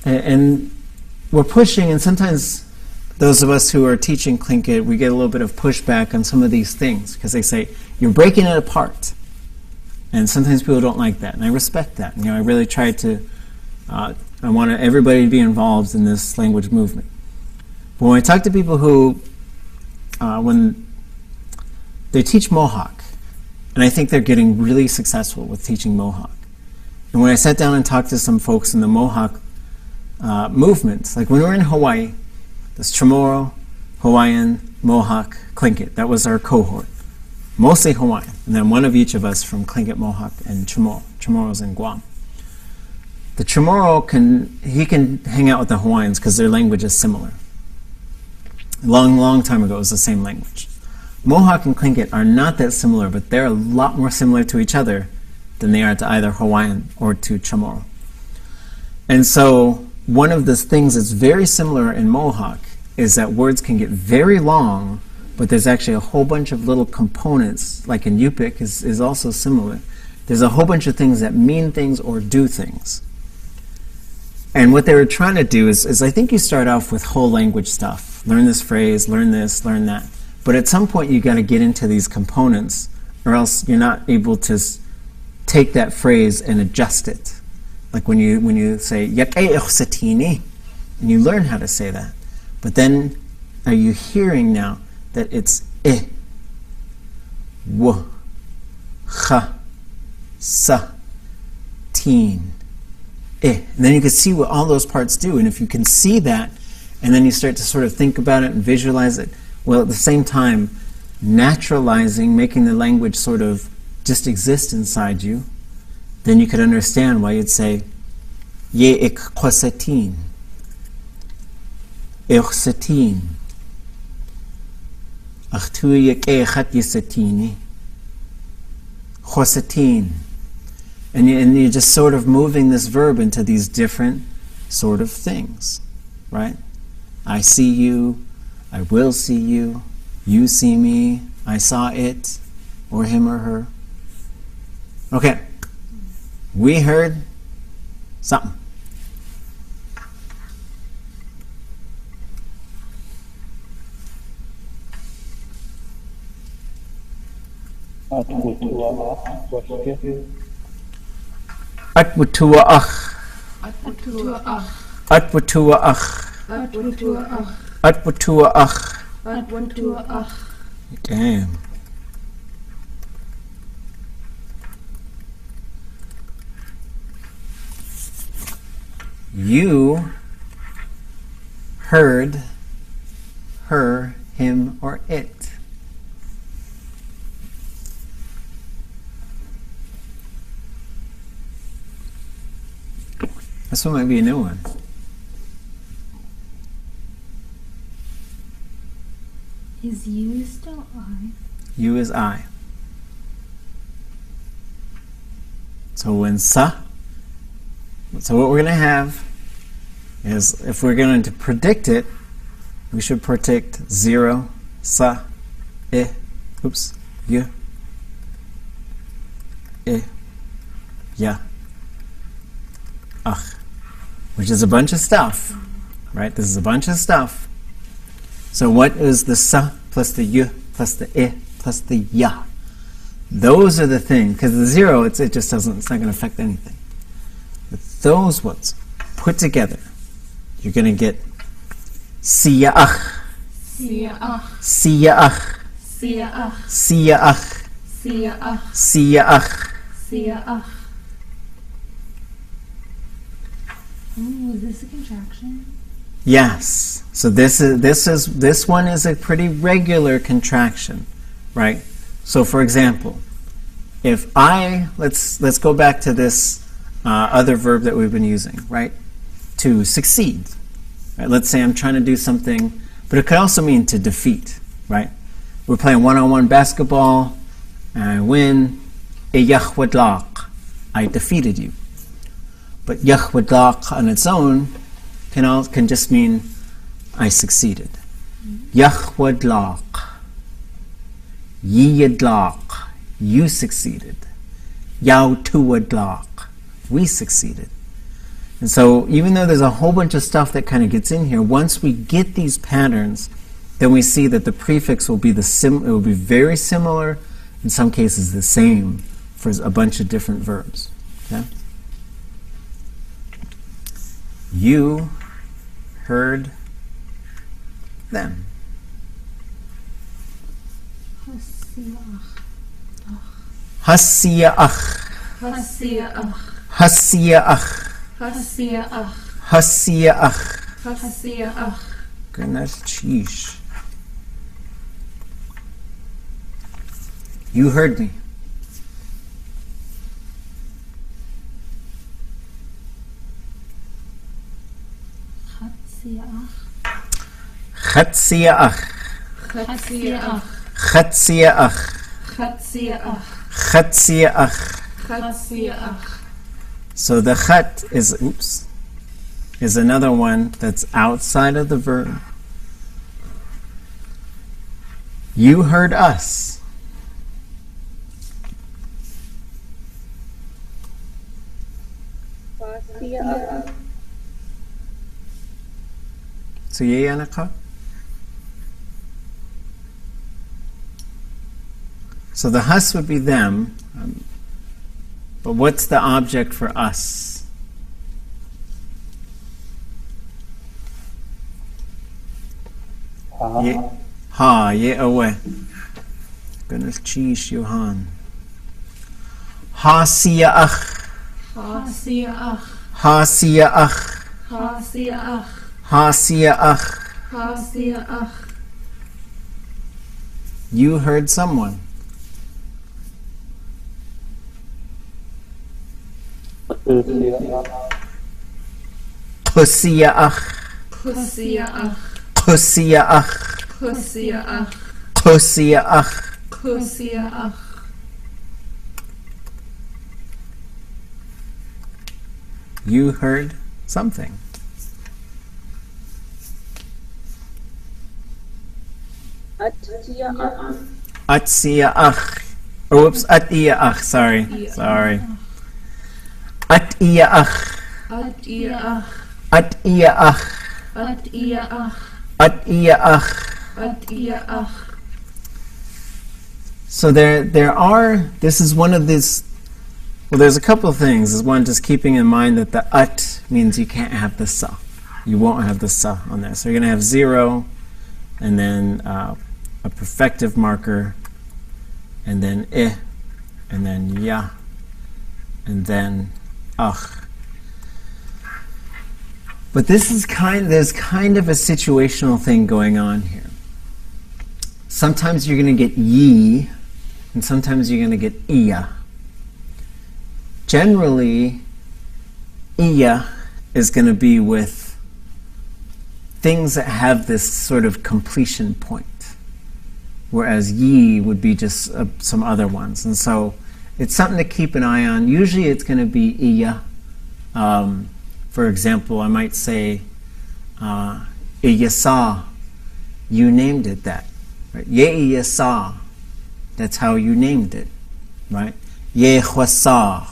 and we're pushing, and sometimes those of us who are teaching Tlingit, we get a little bit of pushback on some of these things because they say you're breaking it apart, and sometimes people don't like that, and I respect that. I really try to. I want everybody to be involved in this language movement. But when I talk to people who, when they teach Mohawk, and I think they're getting really successful with teaching Mohawk. And when I sat down and talked to some folks in the Mohawk movement, like when we were in Hawaii, this Chamorro, Hawaiian, Mohawk, Tlingit, that was our cohort. Mostly Hawaiian, and then one of each of us from Tlingit, Mohawk, and Chamorro. Chamorro's in Guam. The Chamorro can hang out with the Hawaiians because their language is similar. Long time ago, it was the same language. Mohawk and Tlingit are not that similar, but they're a lot more similar to each other than they are to either Hawaiian or to Chamorro. And so one of the things that's very similar in Mohawk is that words can get very long, but there's actually a whole bunch of little components, like in Yupik is also similar. There's a whole bunch of things that mean things or do things. And what they were trying to do is I think you start off with whole language stuff. Learn this phrase, learn this, learn that. But at some point you got to get into these components, or else you're not able to take that phrase and adjust it. Like when you say "yakay and you learn how to say that. But then are you hearing now that it's w, cha, sa, teen, and then you can see what all those parts do. And if you can see that, and then you start to sort of think about it and visualize it, well, at the same time, naturalizing, making the language sort of just exist inside you, then you could understand why you'd say, Ye ik khosatin, ikhsatin, akhtu yek ekhat yisatini, khosatin. And you're just sort of moving this verb into these different sort of things, right? I see you, I will see you, you see me, I saw it, or him or her. Okay, we heard something. Atwatua ach. Atwatua ach. Atwatua ach. Atwatua ach. Atwatua ach. Atwatua ach. Damn. You heard her, him, or it. This one might be a new one. Is you still I? You is I. So when sa, so what we're going to have is, if we're going to predict it, we should predict 0, sa, I, y, I, ya, ach, which is a bunch of stuff, right? This is a bunch of stuff. So what is the sa plus the y plus the I plus the ya? Those are the things, because the 0, it just doesn't, it's not going to affect anything. But those ones put together, you're going to get siya'ach, Siya'ach. siya'ach, Siya'ach. siya'ach, Siya'ach. siya'ach. Siya'ach. Ooh, is this a contraction? Yes. So this one is a pretty regular contraction, right? So for example, if I, let's go back to this other verb that we've been using, right? To succeed. Right? Let's say I'm trying to do something, but it could also mean to defeat, right? We're playing one-on-one basketball, and I win. Yahwadlaq, I defeated you. But Yahwadlaq on its own can just mean I succeeded. Yahwadlaq, Yiyadlaq, you succeeded. Yautuwadlaq, we succeeded. And so even though there's a whole bunch of stuff that kind of gets in here, once we get these patterns, then we see that the prefix will be it will be very similar, in some cases the same, for a bunch of different verbs. Okay? You heard them. Hasiyach. Hasiya'ach. Hasiya'ach. Hasiya'ach. Hasiya'ach. Hasiya'ach. Hasiya'ach. Goodness, sheesh. You heard me. Chatsiyach. Chatsiya'ach. Chatsiya'ach. Chatsiya'ach. Chatsiya'ach. Chatsiya'ach. Chatsiya'ach. So the chat is another one that's outside of the verb. You heard us. So Yanaka. So the hus would be them, but what's the object for us? Ha, ye away. Goodness, cheese, Johan. Hasiya'ach. Hasiya'ach. Hasiya'ach. Hasiya'ach. Hasiya'ach. Hasiya'ach. You heard someone. Kusiya'ach. Kusiya'ach. Kusiya'ach. Kusiya'ach. Kusiya'ach. Kusiya'ach. You heard something. Atsiya'ach. Oh, whoops, atiya'ach. Sorry. Atiya'ach. Atiya'ach. Atiya'ach. Atiya'ach. Atiya'ach. Atiya'ach. So there are, this is one of these Well, there's a couple of things. Is one, just keeping in mind that the ut means you can't have the sa. You won't have the sa on there. So you're going to have 0, and then a perfective marker, and then I, and then ya, and then ach. But this is there's kind of a situational thing going on here. Sometimes you're going to get ye, and sometimes you're going to get iya. Generally, iya is going to be with things that have this sort of completion point, whereas ye would be just some other ones. And so it's something to keep an eye on. Usually it's going to be iya. For example, I might say, iyasa, you named it that. Right? Ye iyasa, that's how you named it. Right? Ye khwasa.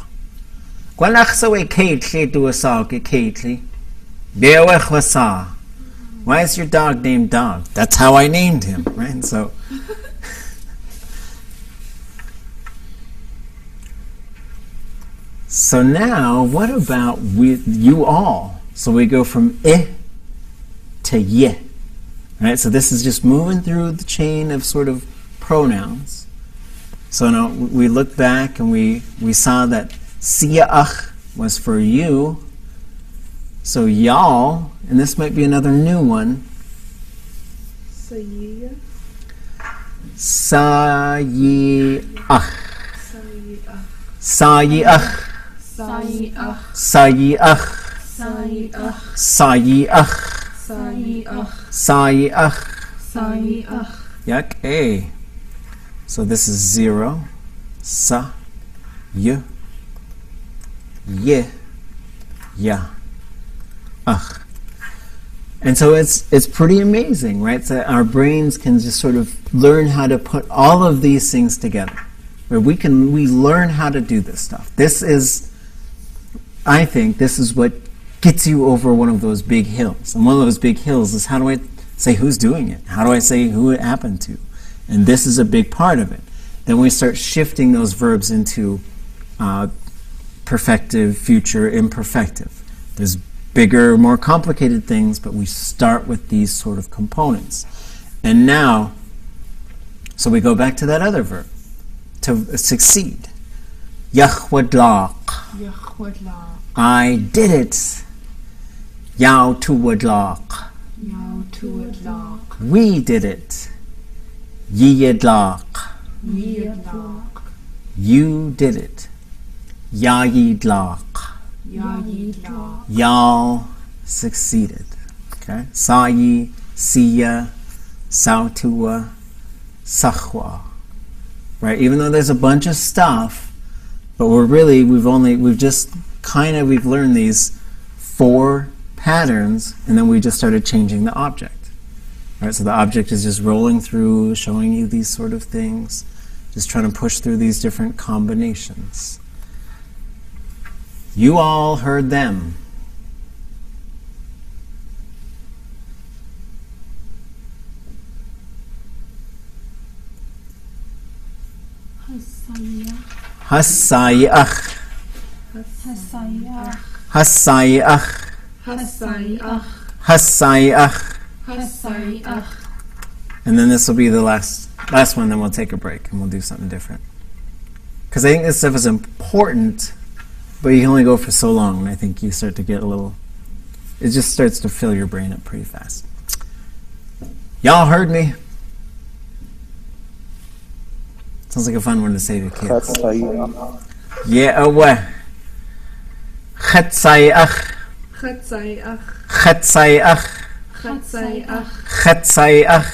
Why is your dog named Dog? That's how I named him, right? And so now, what about with you all? So we go from I to ye. Right? So this is just moving through the chain of sort of pronouns. So now we look back and we saw that siya'ach was for you. So y'all, and this might be another new one. Sayi'ach. Sayi'ach. Sayi'ach. Sayi'ach. Sayi'ach. Sayi'ach. Sayi'ach. Sayi'ach. Sayi'ach. Sayi'ach. Sayi'ach. Yak A. So this is 0. Sa. Y. Ye. Ya. Ach. And so it's pretty amazing, right? So our brains can just sort of learn how to put all of these things together. Where we learn how to do this stuff. I think this is what gets you over one of those big hills. And one of those big hills is, how do I say who's doing it? How do I say who it happened to? And this is a big part of it. Then we start shifting those verbs into perfective, future, imperfective. There's bigger, more complicated things, but we start with these sort of components. And now, so we go back to that other verb, to succeed. Yahwadlaq. Yahwadlaq. I did it. Yao tuwadlaq. Yao tuwadlaq. We did it. Yiyadlaq. Yiyadlaq. You did it. Yayidlaq. Yayidlaq. Y'all succeeded. Okay? Sayi, siya, sautua, sahwa. Right? Even though there's a bunch of stuff, but we've learned these 4 patterns, and then we just started changing the object. Right? So the object is just rolling through, showing you these sort of things, just trying to push through these different combinations. You all heard them. Hasayah. Hasayach. Hasayah. Hasayach. Hasay'ach. Hasayach. Hasay'ach. And then this will be the last one, then we'll take a break and we'll do something different. Because I think this stuff is important, but you can only go for so long, and I think you start to get it just starts to fill your brain up pretty fast. Y'all heard me? Sounds like a fun one to say to kids. Yeah, away. Chatzayach. Chatzay'ach. Chatzayach. Chatzay'ach. Chatzayach.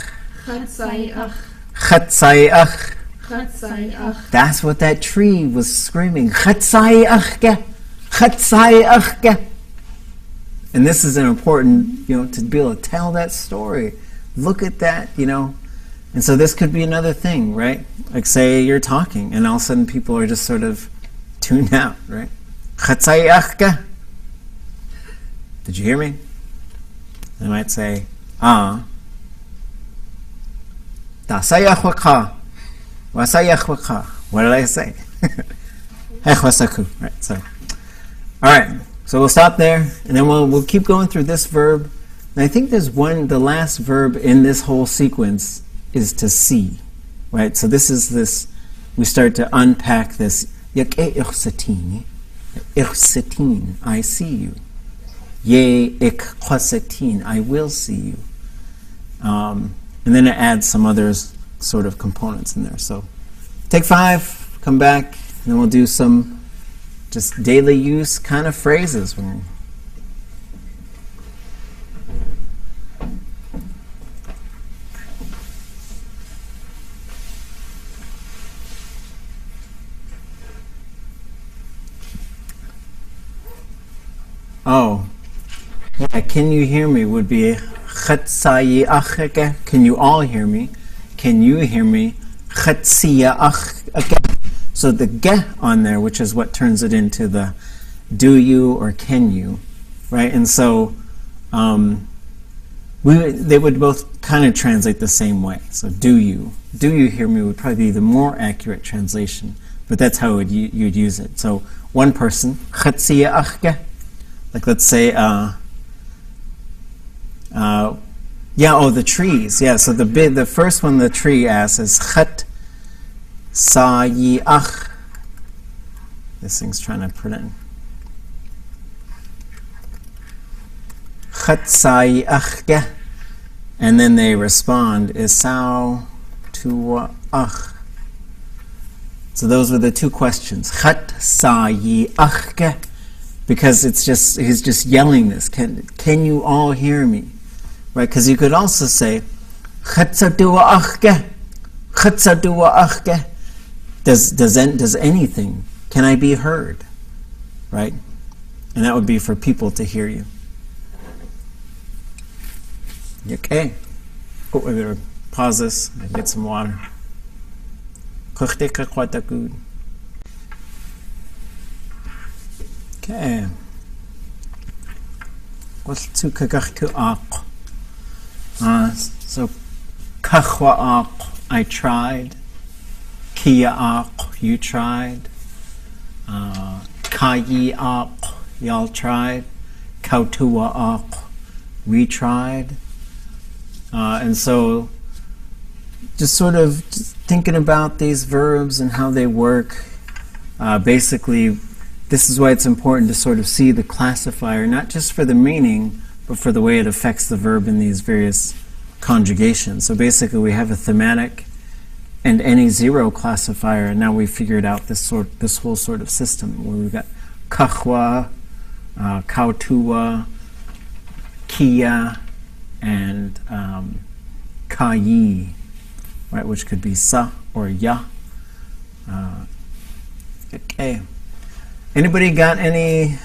Chatzay'ach. Chatzayach. Chatzay'ach. That's what that tree was screaming. Chatzayach. Chatzayach. And this is an important, to be able to tell that story. Look at that, And so this could be another thing, right? Like say you're talking and all of a sudden people are just sort of tuned out, right? Chatzayach. Did you hear me? They might say, Dasayachwaka. Wasayachwaka. What did I say? Hechwasaku. Right. So, all right. So we'll stop there, and then we'll keep going through this verb. And I think there's the last verb in this whole sequence is to see, right? So this is this. We start to unpack this. Ichsatin, I see you. Ye ichsatin, I will see you. And then it adds some other sort of components in there. So take 5, come back, and then we'll do some just daily use kind of phrases. Oh, yeah, can you hear me would be khatsayi achake. Can you all hear me? Can you hear me? Khatsiya achake. So the ge on there, which is what turns it into the do you or can you, right? And so they would both kind of translate the same way. So do you hear me would probably be the more accurate translation, but that's how you'd use it. So one person, khatsiya achke, like let's say, the trees. Yeah, so the first one the tree asks is khat sayi ach. This thing's trying to put in. Khat sayi achke. And then they respond, Isau tu ach. So those were the two questions. Khat sayi achke. Because he's just yelling this. Can you all hear me? Right? Because you could also say, Khatsadua achke. Khatsadua achke. Does anything, can I be heard? Right? And that would be for people to hear you. Okay. Oh, we're going to pause this and get some water. Okay. What's to kagach ak? So kachwa ak, I tried. Kia ak, you tried. Kayi ak, y'all tried. Kautua ak, we tried. And so just sort of thinking about these verbs and how they work. Basically, this is why it's important to sort of see the classifier, not just for the meaning, but for the way it affects the verb in these various conjugations. So basically, we have a thematic and any zero classifier, and now we figured out this whole sort of system where we've got kahwa, kautua, kia, and kayi, right, which could be sa or ya. Okay. Anybody got any? I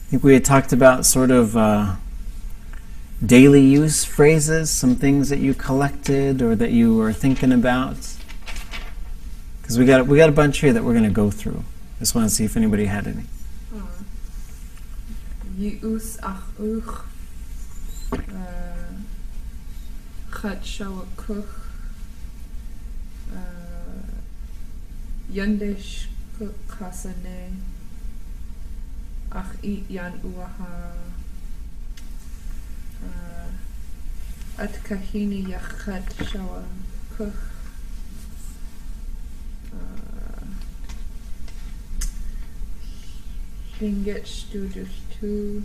think we had talked about sort of daily use phrases, some things that you collected or that you were thinking about. Because we got a bunch here that we're going to go through. Just want to see if anybody had any. Yi'us ach uch. Chat shawa kuch. Yandesh kuk kasane. Ach eat yan uaha. At kahini yachat shawa kuch. Hinget studus tu.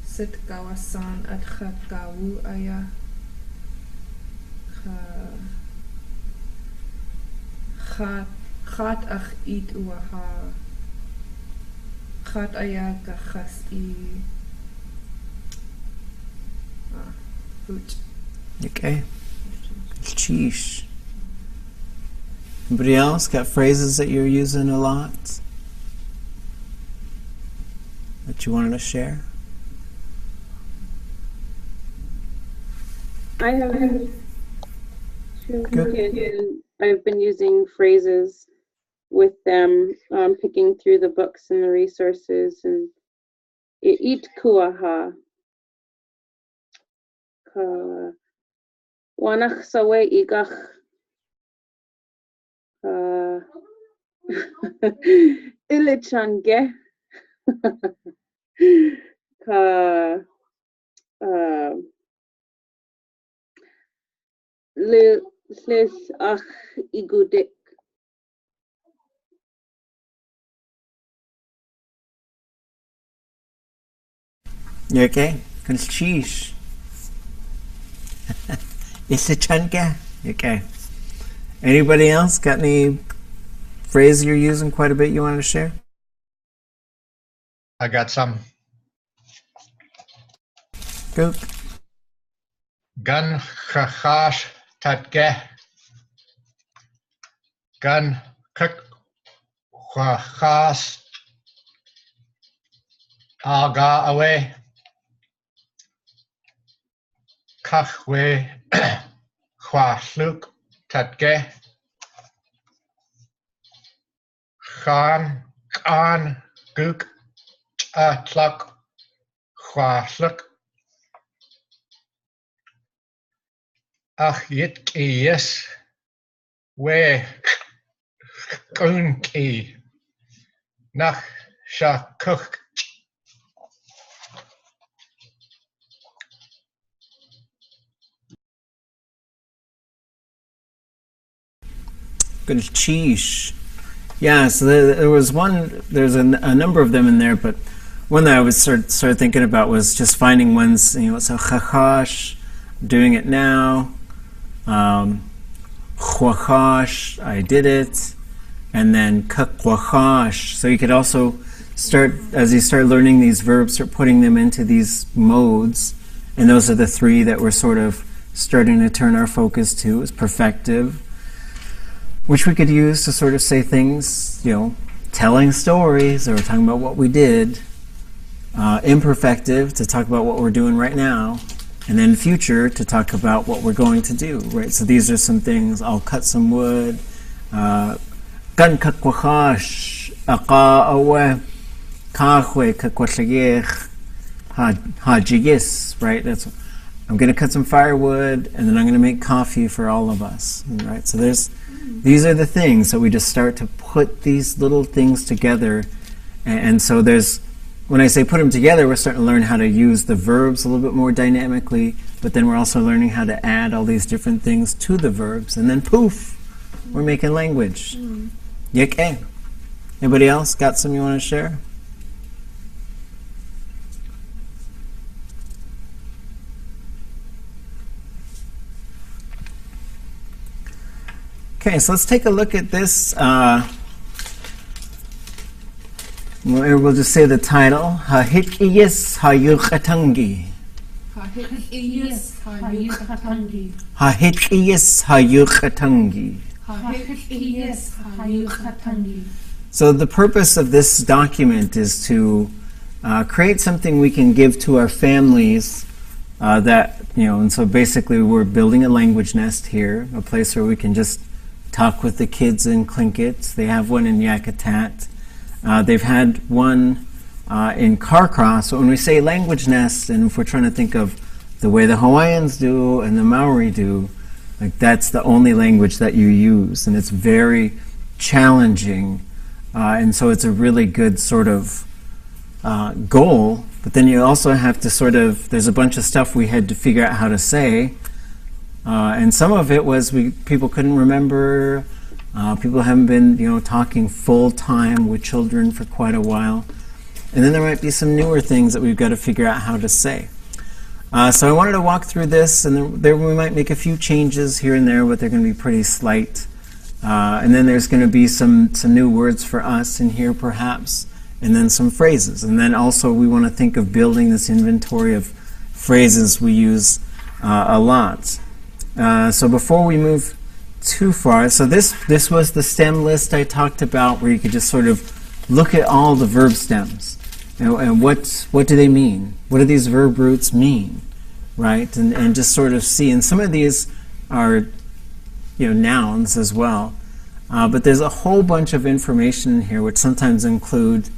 Sit gawasan at chat gawu aya. Chat ach eat uaha. Chat aya gachas I. Hoot. Okay. Sheesh. Anybody else got phrases that you're using a lot that you wanted to share? I have two Good. kids, and I've been using phrases with them, picking through the books and the resources, and eat kuaha. Wanach sawe igach Ilichange. Ka Lis ach igudik. You okay? Sheesh. It's a chunka. Okay. Anybody else got any phrase you're using quite a bit you want to share? I got some. Gook. Gun chachash tatge. Gun kuk chachas aga away. Kachwe chwachluk tatge. Chan guk tluk chwachluk. Ach yit yes we kunki nach shakuk. Good cheesh. Yeah, so there was one, there's a number of them in there, but one that I was started thinking about was just finding ones, so chachash, doing it now, chwachash, I did it, and then kakwachash. So you could also start, as you start learning these verbs, start putting them into these modes, and those are the three that we're sort of starting to turn our focus to, is perfective, which we could use to sort of say things, telling stories or talking about what we did. Imperfective, to talk about what we're doing right now. And then future, to talk about what we're going to do, right? So these are some things. I'll cut some wood. Gan kakwachash, aqa awe, kahwe kakwashagich, hajigis, right? I'm going to cut some firewood, and then I'm going to make coffee for all of us, right? So these are the things. So we just start to put these little things together. And so when I say put them together, we're starting to learn how to use the verbs a little bit more dynamically, but then we're also learning how to add all these different things to the verbs, and then poof, we're making language. Okay. Anybody else got some you want to share? Okay, so let's take a look at this. We'll just say the title. Hahikiyis hayuchatangi. Hahikiyis hayuchatangi. Hahikiyis hayuchatangi. Hahikiyis hayuchatangi. So the purpose of this document is to create something we can give to our families and so basically we're building a language nest here, a place where we can just talk with the kids in Tlingit. They have one in Yakutat. They've had one in Carcross. So when we say language nest, and if we're trying to think of the way the Hawaiians do and the Maori do, like that's the only language that you use, and it's very challenging, and so it's a really good sort of goal. But then you also have to there's a bunch of stuff we had to figure out how to say, and some of it was people couldn't remember. People haven't been, talking full time with children for quite a while. And then there might be some newer things that we've got to figure out how to say. So I wanted to walk through this, and there we might make a few changes here and there, but they're going to be pretty slight. And then there's going to be some new words for us in here, perhaps, and then some phrases. And then also we want to think of building this inventory of phrases we use a lot. So before we move too far, so this was the stem list I talked about, where you could just sort of look at all the verb stems, and what do they mean? What do these verb roots mean, right? And just sort of see. And some of these are nouns as well, but there's a whole bunch of information in here which sometimes include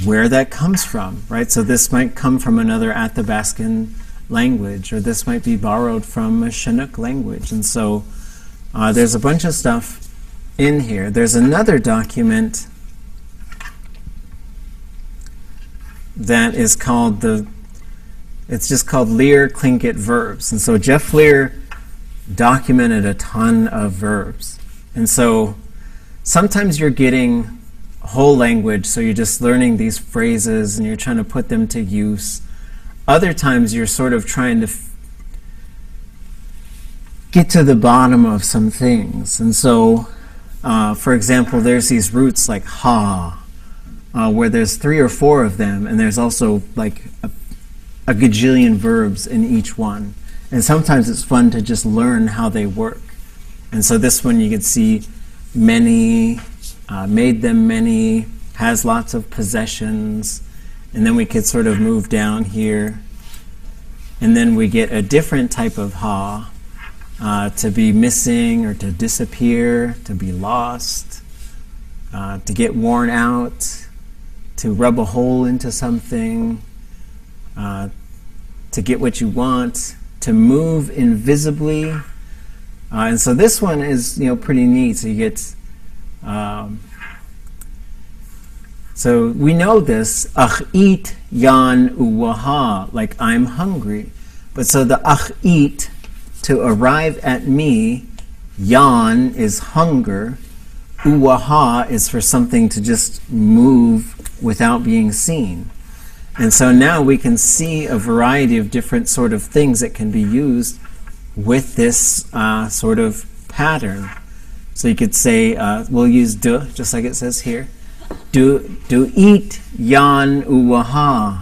where that comes from, right? So this might come from another Athabascan language, or this might be borrowed from a Chinook language. And so there's a bunch of stuff in here, there's another document that is called it's just called Lear Tlingit verbs. And so Jeff Lear documented a ton of verbs. And so sometimes you're getting a whole language, so you're just learning these phrases and you're trying to put them to use. Other times you're sort of trying to get to the bottom of some things. And so, for example, there's these roots like ha, where there's 3 or 4 of them, and there's also like a gajillion verbs in each one. And sometimes it's fun to just learn how they work. And so this one you could see many, made them many, has lots of possessions, and then we could sort of move down here. And then we get a different type of ha, to be missing or to disappear, to be lost, to get worn out, to rub a hole into something, to get what you want, to move invisibly. And so this one is, pretty neat. So you get, so we know this, eat yan uwaha, like I'm hungry. But so the eat, to arrive at me, yan is hunger, uwaha is for something to just move without being seen. And so now we can see a variety of different sort of things that can be used with this sort of pattern. So you could say, we'll use du, just like it says here. Du eat yan uwaha.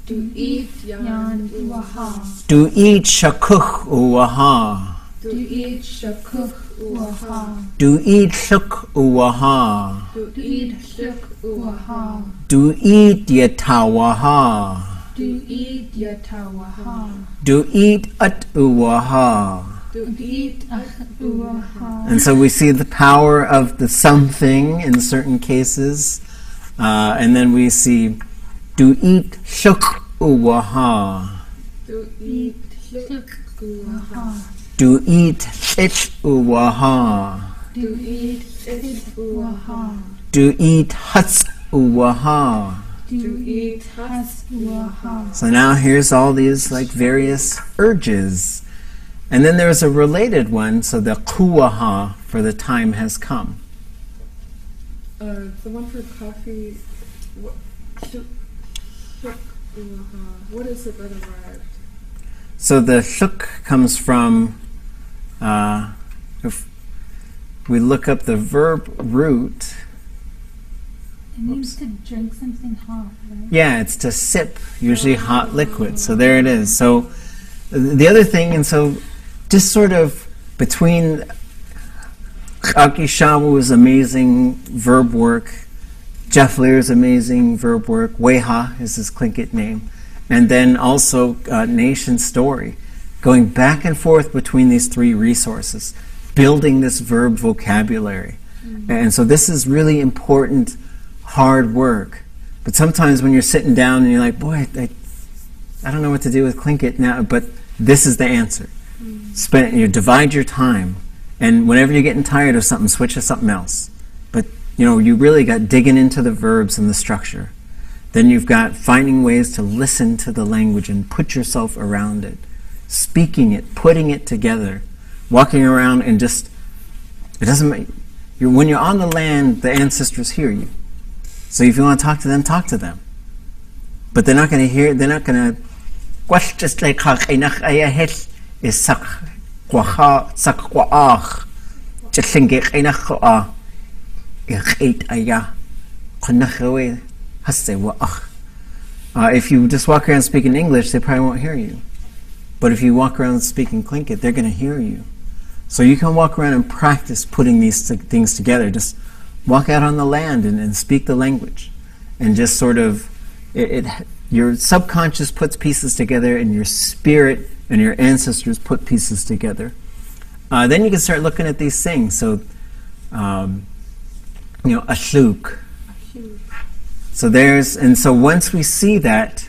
Do eat yan uwaha. Du eat shakuch uwaha. Do eat shakuch uwaha. Du eat shuk uwaha. Do eat shuk uwaha. Du eat yatawaha. Do eat yatawaha. Du eat at uwaha. Do eat uwaha. And so we see the power of the something in certain cases. And then we see do eat shuk uwaha. Do eat shuk uwaha. Do eat it uwaha. Do eat it uwaha. Do eat huts uwaha. Do eat has uwaha. So now here's all these like various urges. And then there's a related one, so the kuwaha, for the time has come. The one for coffee, shuk uwaha. What is it that arrived? So the shuk comes from, if we look up the verb root, It means to drink something hot, right? yeah, it's to sip, usually hot liquid. So there it is. So the other thing, and so just sort of between Aki Shamu's amazing verb work, Jeff Lear's amazing verb work, Weha is his Tlingit name, and then also Nation Story, going back and forth between these 3 resources, building this verb vocabulary. And so this is really important, hard work. But sometimes when you're sitting down and you're like, boy, I don't know what to do with Tlingit now, but this is the answer. You divide your time, and whenever you're getting tired of something, switch to something else. But you really got digging into the verbs and the structure. Then you've got finding ways to listen to the language and put yourself around it, speaking it, putting it together, walking around and just, it doesn't make, when you're on the land, the ancestors hear you. So if you want to talk to them, talk to them. But they're not going to hear, they're not going to, just like is sak kwaha sak kwaach chlinge qainakha iqait aya qanakhwe hasse waach. If you just walk around speaking English, they probably won't hear you. But if you walk around speaking Tlingit, they're going to hear you. So you can walk around and practice putting these things together. Just walk out on the land and speak the language, and just sort of your subconscious puts pieces together, and your spirit and your ancestors put pieces together. Then you can start looking at these things. So, ashuk. So once we see that,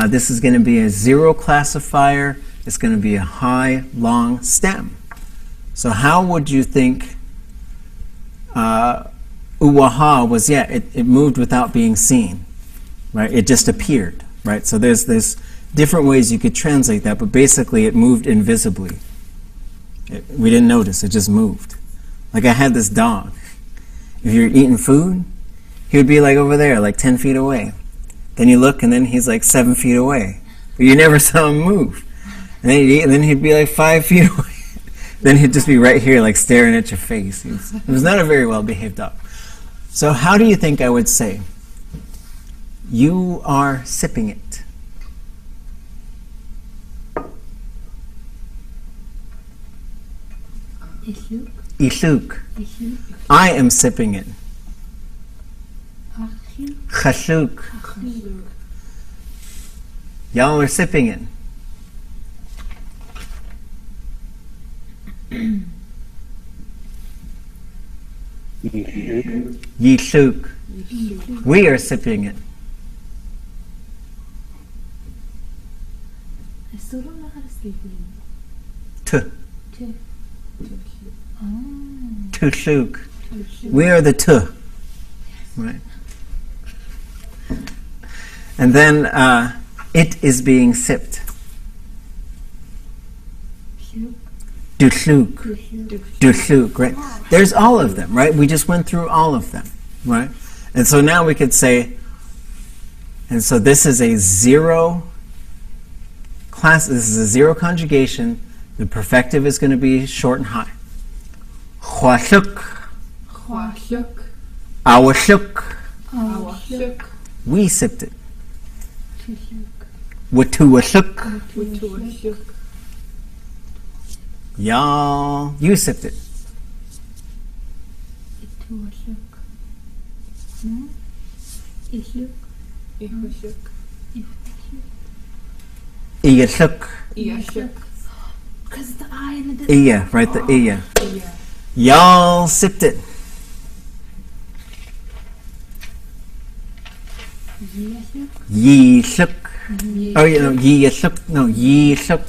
this is going to be a 0 classifier. It's going to be a high, long stem. So how would you think Uwaha was, it moved without being seen, right? It just appeared, right? So there's different ways you could translate that, but basically it moved invisibly. We didn't notice, it just moved. Like I had this dog. If you're eating food, he would be like over there, like 10 feet away. Then you look, and then he's like 7 feet away. But you never saw him move. And then he'd eat, and then he'd be like 5 feet away. Then he'd just be right here, like staring at your face. It was not a very well-behaved dog. So how do you think I would say, you are sipping it? Isluk. Isluk. Isluk. I am sipping it. Achil. Chashuk. Achil. Y'all are sipping it. Yishuk. We are sipping it. I still don't know how to speak Ling. T. T. Oh. Tushuk. We are the T. Right. And then it is being sipped. Shuk. Dushuk. Dushuk. Dushuk, right? There's all of them, right? We just went through all of them, right? And so now we could say, and so this is a zero class, this is a zero conjugation. The perfective is going to be short and high. Huashuk. Huashuk. Awashuk. Awashuk. We sipped it. Tushuk. Watuashuk. Wutuashuk. Y'all, you sipped it. Ituashuk. Hmm? Isluk. Ihushuk. Ifashuk. Iyashuk. Iyashuk. Because the I and the Iya, right? The iya. Iya. Y'all sipped it. Yashuk. Yishuk. Oh, you know, yishuk. No, yishuk.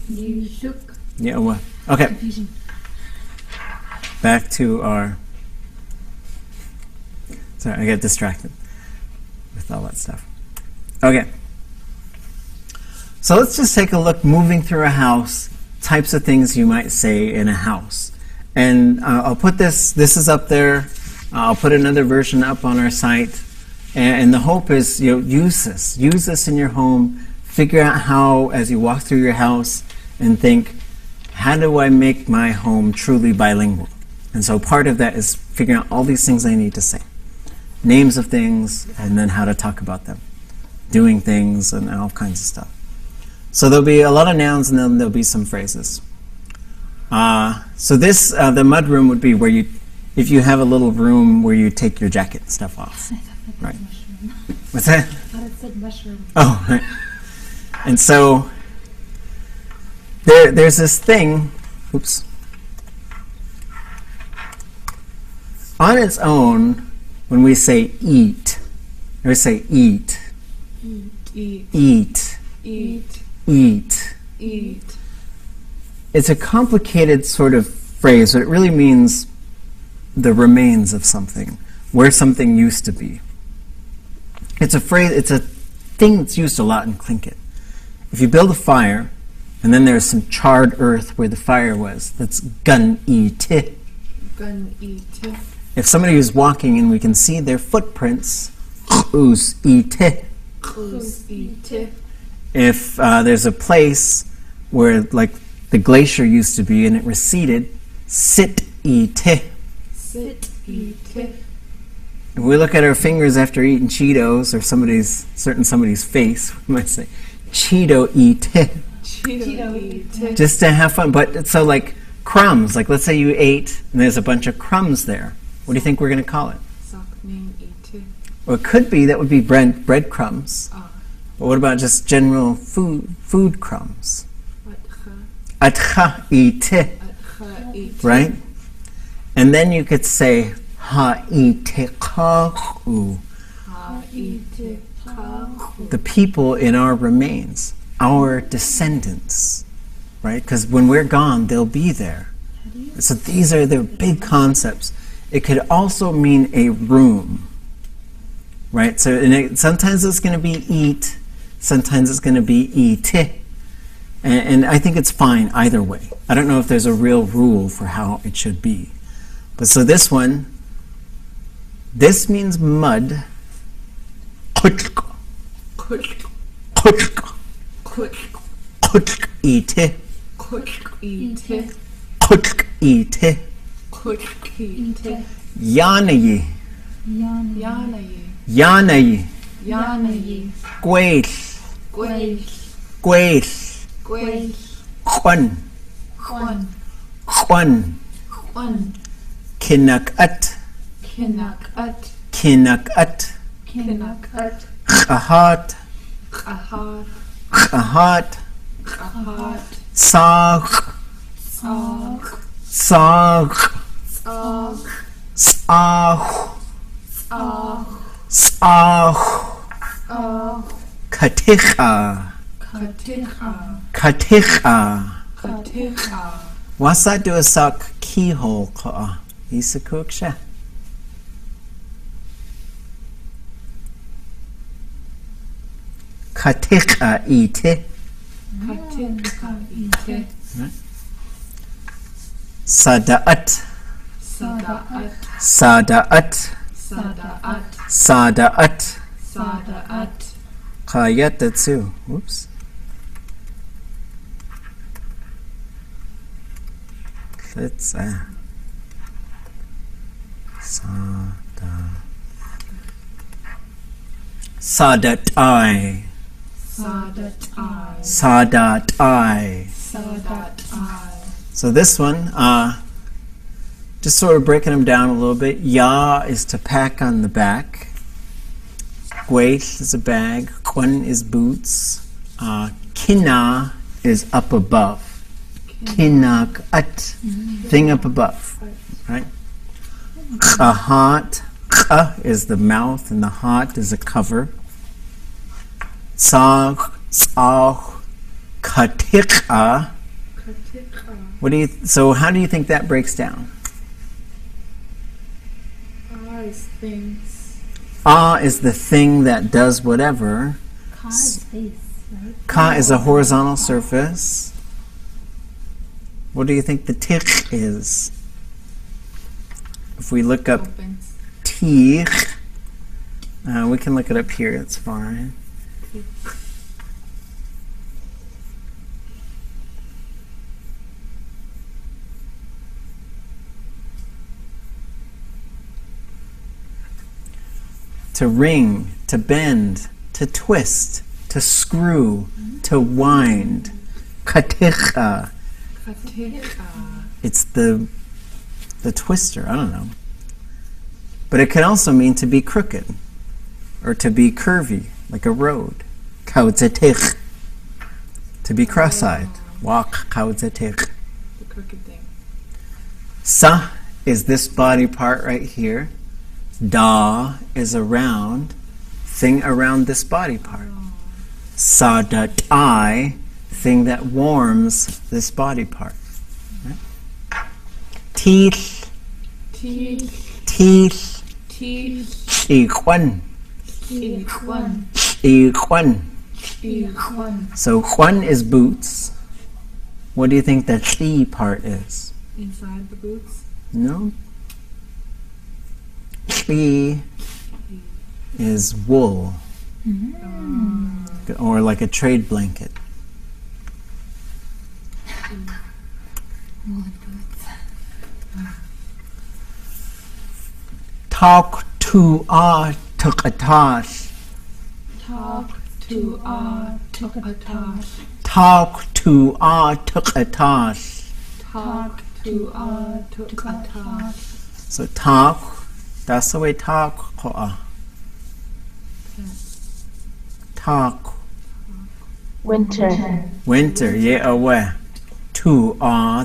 Yishuk. Yeah, what? Okay, Confusion. back to our... Sorry, I got distracted with all that stuff. Okay. So let's just take a look, moving through a house, types of things you might say in a house. And I'll put this is up there. I'll put another version up on our site. And the hope is, use this. Use this in your home. Figure out how, as you walk through your house, and think, how do I make my home truly bilingual? And so part of that is figuring out all these things I need to say. Names of things, and then how to talk about them. Doing things, and all kinds of stuff. So there'll be a lot of nouns, and then there'll be some phrases. So this, the mud room would be where you, if you have a little room where you take your jacket and stuff off. Right. Mushroom. What's that? I thought it said mushroom. Oh, right. And so there's this thing, oops. On its own, when we say eat, we say eat, Eat. eat, Eat. eat. Eat. It's a complicated sort of phrase, but it really means the remains of something, where something used to be. It's a phrase, it's a thing that's used a lot in Tlingit. If you build a fire, and then there's some charred earth where the fire was, that's gun ite. Gun eat. If somebody is walking and we can see their footprints, us ite. Us eat. If there's a place where like the glacier used to be and it receded, sit ite. Sit. Eat. If we look at our fingers after eating Cheetos or somebody's face, we might say, Cheeto ite. Cheeto eat. Just to have fun. But so like crumbs, like let's say you ate and there's a bunch of crumbs there. What do you think we're going to call it? Sakning eat. Well, it could be, that would be breadcrumbs. But what about just general food crumbs? Atcha. Atcha ite, Atcha eat. right? And then you could say ha ite kahu, Ha eat. Ka. the people in our remains, our descendants, right? Because when we're gone, they'll be there. So these are the big concepts. it could also mean a room, right? So sometimes it's going to be eat, sometimes it's going to be eat, and I think it's fine either way. I don't know if there's a real rule for how it should be. But so this one, this means mud. Eat. Yanayi. Yanayi. Gweith. Chwan. Kinak'at. Ahat. Sag. Katicha. Wasa do a sak keyhole ka. Isa kuksha. Katicha ite. Sada'at. Kayat datsu. Whoops. Let's Sadat-I. So this one, just sort of breaking them down a little bit. Ya is to pack on the back. Gweith is a bag. Kwan is boots. Kina is up above. Kinak'at, thing up above, right? Kahat, ka is the mouth and the hat is a cover. Sag, katik'a. So how do you think that breaks down? Things. Is the thing that does whatever. Ka is face, right? Ka is a horizontal surface. What do you think the tikh is? If we look up tikh, we can look it up here, it's fine. To wring, to bend, to twist, to screw, to wind. Katicha. It's the twister, I don't know. But it can also mean to be crooked or to be curvy, like a road. Kautzetich. To be cross-eyed. Walk kautzetich. The crooked thing. Sa is this body part right here. Da is around, thing around this body part. Sadat-I, thing that warms this body part. Right? Teeth. Ikhwan. So Khwan is boots. What do you think the Chi part is? Inside the boots? No. Chi is wool. Or like a trade blanket. Talk to tuqatash. Talk to tuqatash. Talk to tuqatash. Talk to tuqatash. So talk, that's the way talk. Talk. Winter. Winter, yeah, away. To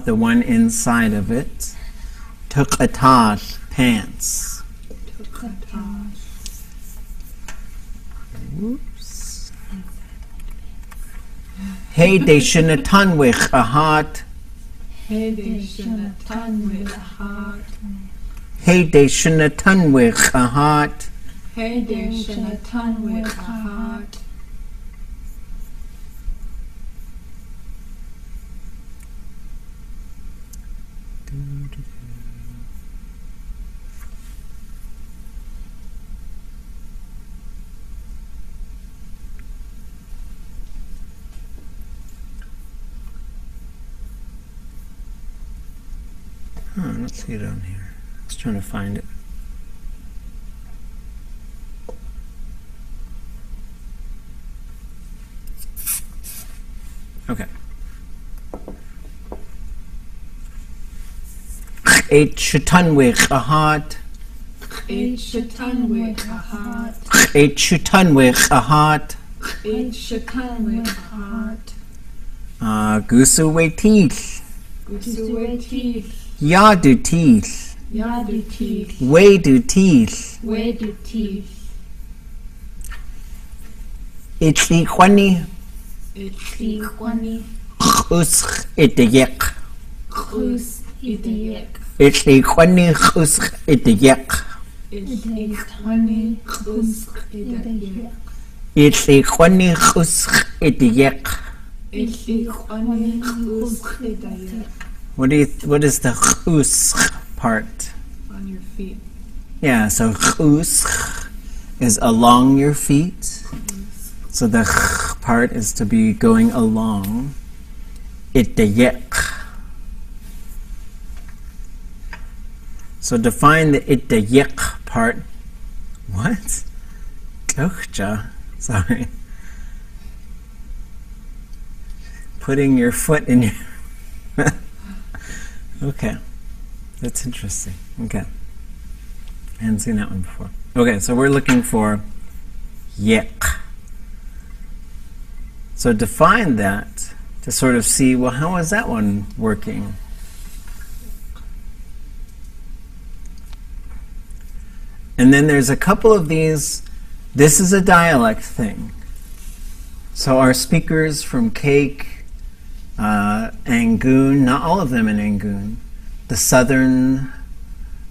the one inside of it. Tuqatash, pants. Whoops. Hey, they shouldn't tunwich a heart. Hey, they shouldn't with a heart. Hey de Shunatunwich Ahat. Hey there, Shinatan with a heart. Oh, let's see it on here. I was trying to find it. Okay. Eight Shutanwich Ahat. Eight Shatan with a heart. Eight Shutanwich Ahat. Eight Shatan with a heart. Gusu Weteeth. Gusuwe teeth. Yadu teeth. Yadu teeth. Wadu teeth. Wedu teeth. Ichliquani. Ichliquani. Usk itayek. Chus idayek. Ichliquani usk itayek. Ichliquani. Chus idayek. Ichliquani usk itayek. Ichliquani. Chus idayek. What is the usk part? On your feet. Yeah, so usk is along your feet. So the part is to be going along. Itayek. So define the itayek part. What? Ochja. Sorry. Putting your foot in your... Okay. That's interesting. Okay. I hadn't seen that one before. Okay, so we're looking for yek. So define that to sort of see, well, how is that one working? And then there's a couple of these. This is a dialect thing. So our speakers from Cake, Angoon, not all of them in Angoon, the southern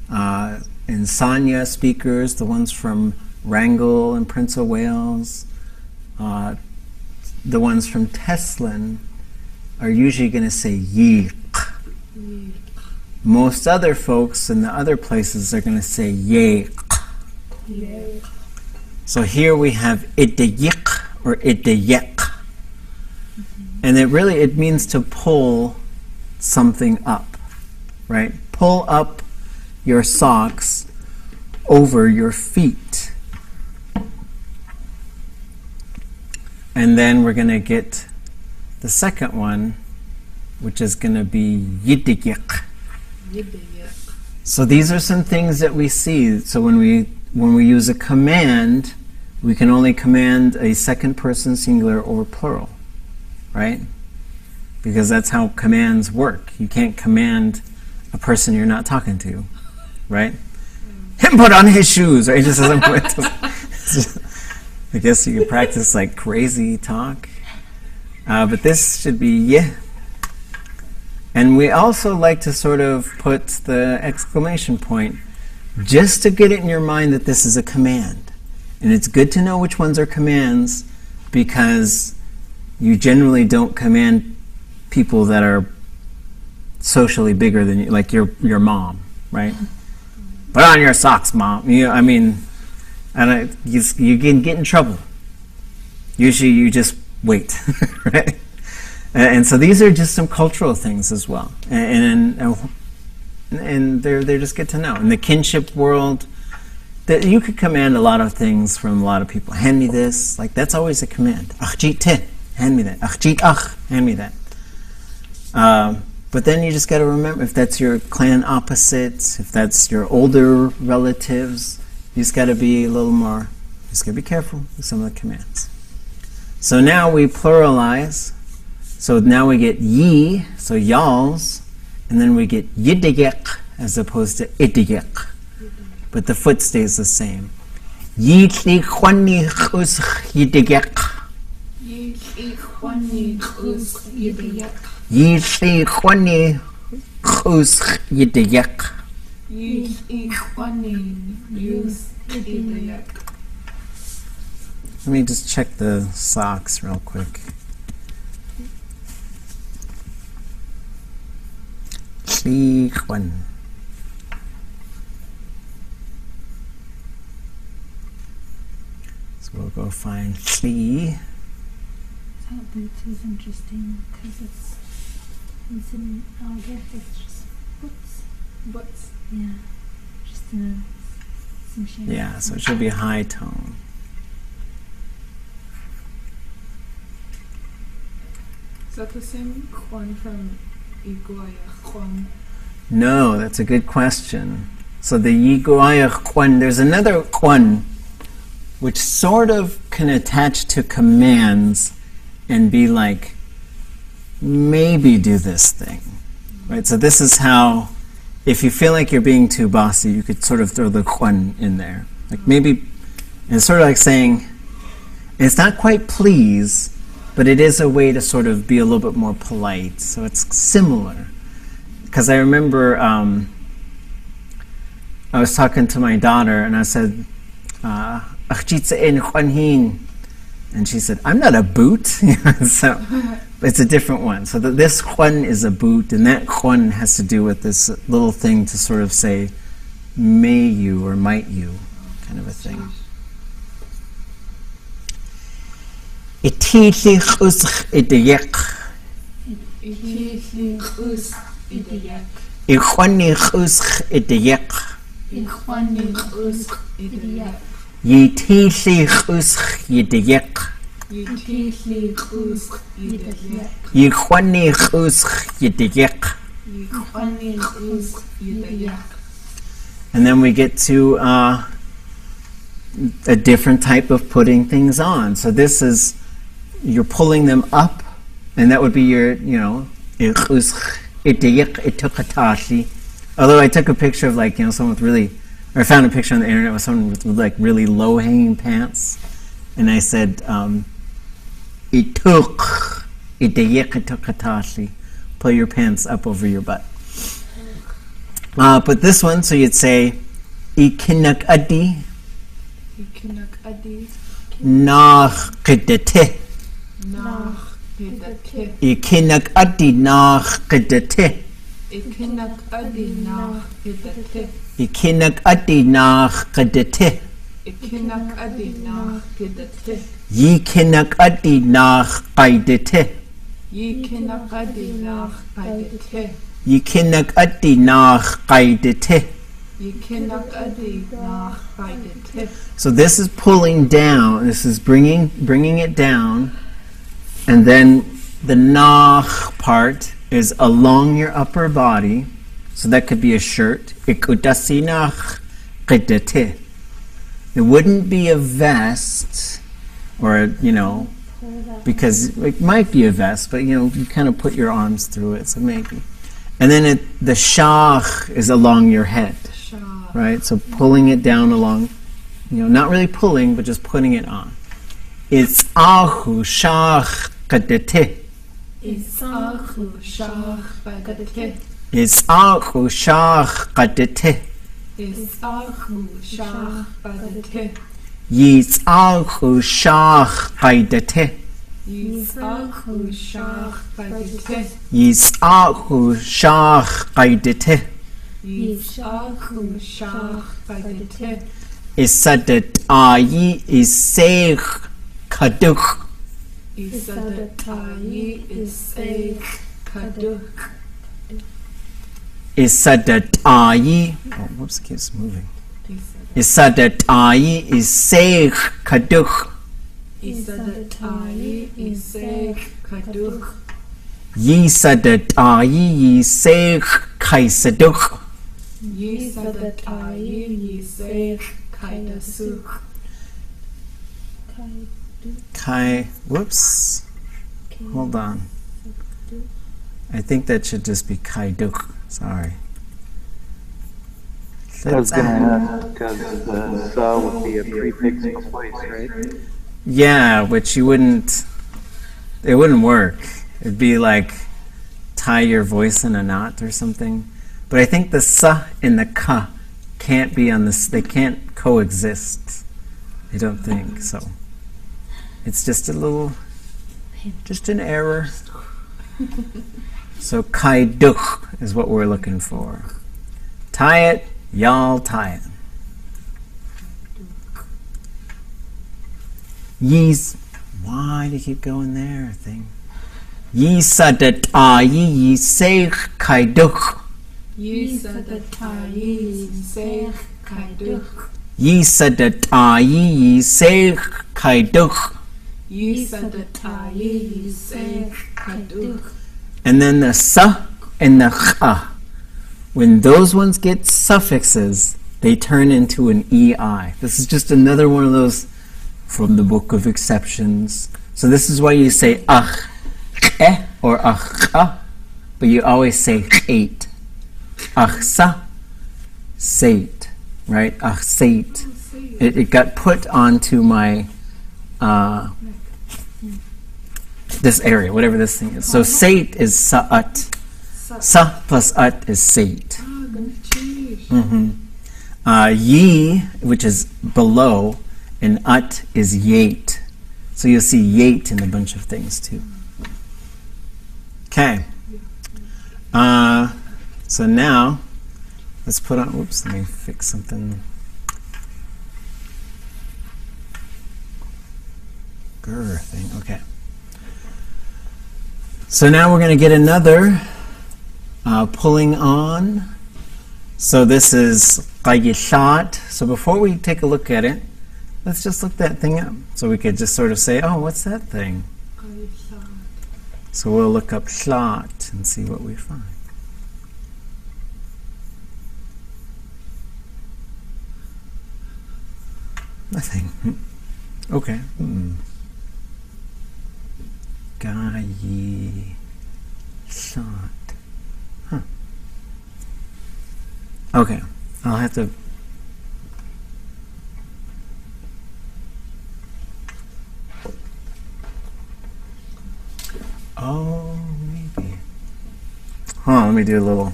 Insania speakers, the ones from Wrangell and Prince of Wales, the ones from Teslin are usually going to say yeek. Most other folks in the other places are going to say yek. So here we have itayik or itayek. And it means to pull something up, right? Pull up your socks over your feet. And then we're going to get the second one, which is going to be yidiyik. So these are some things that we see. So when we use a command, we can only command a second person singular or plural, right? Because that's how commands work. You can't command a person you're not talking to, right? Him put on his shoes, right? It just doesn't put. I guess you could practice like crazy talk, but this should be yeah. And we also like to sort of put the exclamation point just to get it in your mind that this is a command. And it's good to know which ones are commands because you generally don't command people that are socially bigger than you, like your mom, right? Put on your socks, mom. You can get in trouble. Usually you just wait, right? And so these are just some cultural things as well. And they're just good to know. In the kinship world, that you could command a lot of things from a lot of people. Hand me this, like that's always a command. Achjit te, hand me that. Achjit ach, hand me that. But then you just got to remember, if that's your clan opposite, if that's your older relatives, you just got to be a little more, just got to be careful with some of the commands. So now we pluralize. So now we get ye, so y'alls, and then we get yidigek as opposed to idigek. But the foot stays the same. Yitli khwani khus yidigek. Yitli khwani khus yidigek. Yitli khwani khus yidigek. Let me just check the socks real quick. One. So we'll go find Li. That boots is interesting because it's in August. It's just boots. Butts. Yeah, just in some shade. Yeah, so it should be high tone. Is that the same Kwan from Iguaya Kwan? No, that's a good question. So the Yiguaya Kwan, there's another Kwan which sort of can attach to commands and be like, maybe do this thing. Right? So this is how, if you feel like you're being too bossy, you could sort of throw the Kwan in there. Like maybe, and it's sort of like saying, it's not quite please, but it is a way to sort of be a little bit more polite. So it's similar. Because I remember I was talking to my daughter and I said, and she said, I'm not a boot. So it's a different one. So this Khwan is a boot, and that Khwan has to do with this little thing to sort of say, may you or might you, kind of a thing. And then we get to a different type of putting things on. So this is, you're pulling them up, and that would be your, although I took a picture of someone with really, or I found a picture on the internet with someone with like really low hanging pants, and I said, pull your pants up over your butt. But this one, so you'd say, ikinak adi, nach qidate. Ikinak adi nach qidate. Ikinak adi nach qidate. Ikinak adi nach qidate. Ikinak adi nach qidate. Yikinak adi nach qaidate. Yikinak adi nach qaidate. Yikinak adi nach qaidate. Yikinak adi nach qaidate. So this is pulling down, this is bringing it down, and then the nach part is along your upper body. So that could be a shirt. Ikudasi nach qidate. It wouldn't be a vest, or because it might be a vest, but you kind of put your arms through it, so maybe. And then the shach is along your head, right? So pulling it down along, not really pulling, but just putting it on. It's ahu shach qidate. It's ahu shach qidate. It's ahu shach qidate. It's ahu shach qidate. It's ahu shach qidate. It's ahu shach qidate. It's ahu shach qidate. It's ahu shach qidate. Isadat ayi isech kaduk. Isadat ayi isech kaduk. Isadat ayi. Oh, whoops, keeps moving. Isadat ayi isech kaduk. Isadat ayi isech kaduk. Yisadat ayi isech kaisaduk. Yisadat ayi isech kaidasuk. Whoops. Hold on. I think that should just be kaiduk. Sorry. I was going to ask, because the sa would be a prefix twice, right? Yeah, which it wouldn't work. It'd be like tie your voice in a knot or something. But I think the sa and the ka can't be on this, they can't coexist. I don't think so. It's just a little, just an error. So kaiduk is what we're looking for. Tie it, y'all tie it. Yees, why do you keep going there, thing? Yi sadat yi say kaiduk. Yi sadatayi say kaiduk. Yi sadat yi say kaiduk. Yi sadatayi say kaiduk. And then the sa and the kha, when those ones get suffixes, they turn into an ei. This is just another one of those from the book of exceptions. So this is why you say ach, eh, or ach, but you always say eight. Ach sa, sate, right? Ach sate. It got put onto my this area, whatever this thing is. So sate is sa'at. Sa plus at is sate. Yi, which is below, and at is yate. So you'll see yate in a bunch of things too. Okay. So now, let's put on, whoops, let me fix something. Grr thing, okay. So now we're going to get another pulling on. So this is qayishat. So before we take a look at it, let's just look that thing up. So we could just sort of say, oh, what's that thing? So we'll look up shat and see what we find. Nothing. Okay. Gayi shot. Huh. Okay. I'll have to. Oh, maybe. Hold on, let me do a little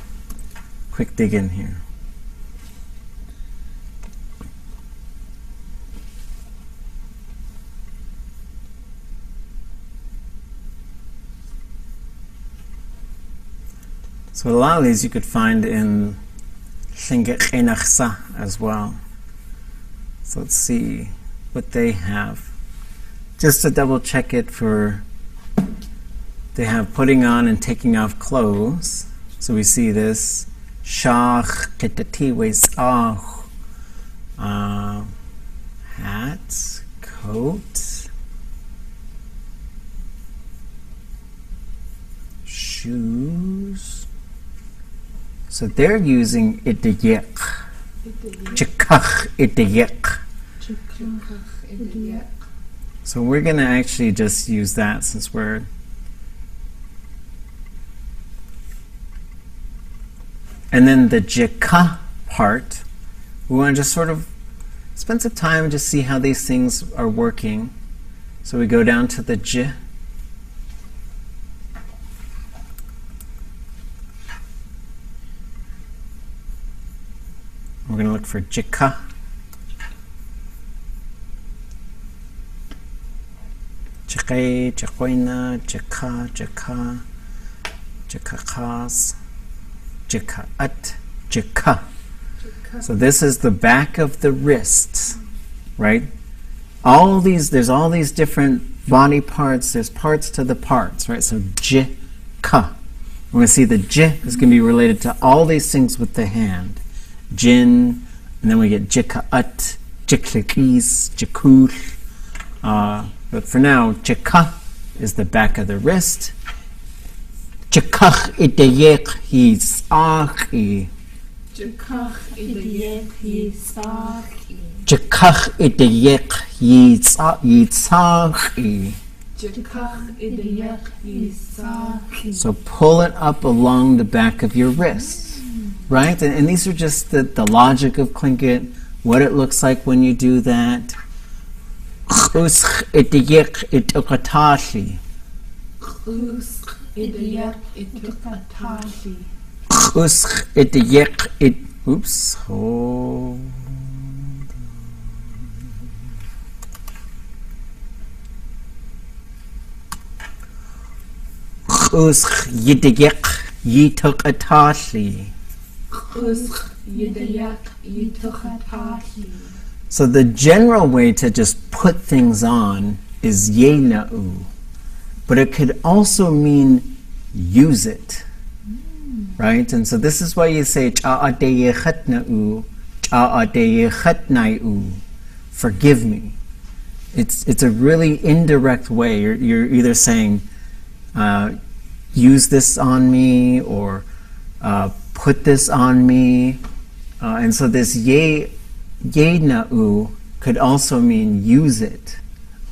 quick dig in here. So a lot of these you could find in Shinget as well. So let's see what they have. Just to double check it for, they have putting on and taking off clothes. So we see this. Shach ketati weisach. Hat, coat, shoes. So they're using idiyek. Chikach idiyek. So we're going to actually just use that since we're. And then the jika part, we want to just sort of spend some time and just see how these things are working. So we go down to the j. We're going to look for jika. Jikai, jikoina, jika, jika, jikakas, jikaat, jika. So this is the back of the wrist, right? All these, there's all these different body parts. There's parts to the parts, right? So jika. We're going to see the j is going to be related to all these things with the hand. Jin, and then we get jikaat, jiklikis, jikul. But for now, jika is the back of the wrist. Jikach ideyek hisachi. Jikach ideyek hisachi. Jikach ideyek yisachi. Jikach ideyek hisachi. So pull it up along the back of your wrist, right? And these are just the logic of Tlingit, what it looks like when you do that. Chusk ideyek itukatashi. Chusk ideyek itukatashi. Usk it yek it. Oops. Hold. Usk yidiyek yituk atashli. So the general way to just put things on is yena'u, but it could also mean use it, right? And so this is why you say cha'adeyechatna'u, cha'adeyechatna'u, forgive me. It's a really indirect way. You're either saying use this on me, or put this on me, and so this yena'u could also mean use it,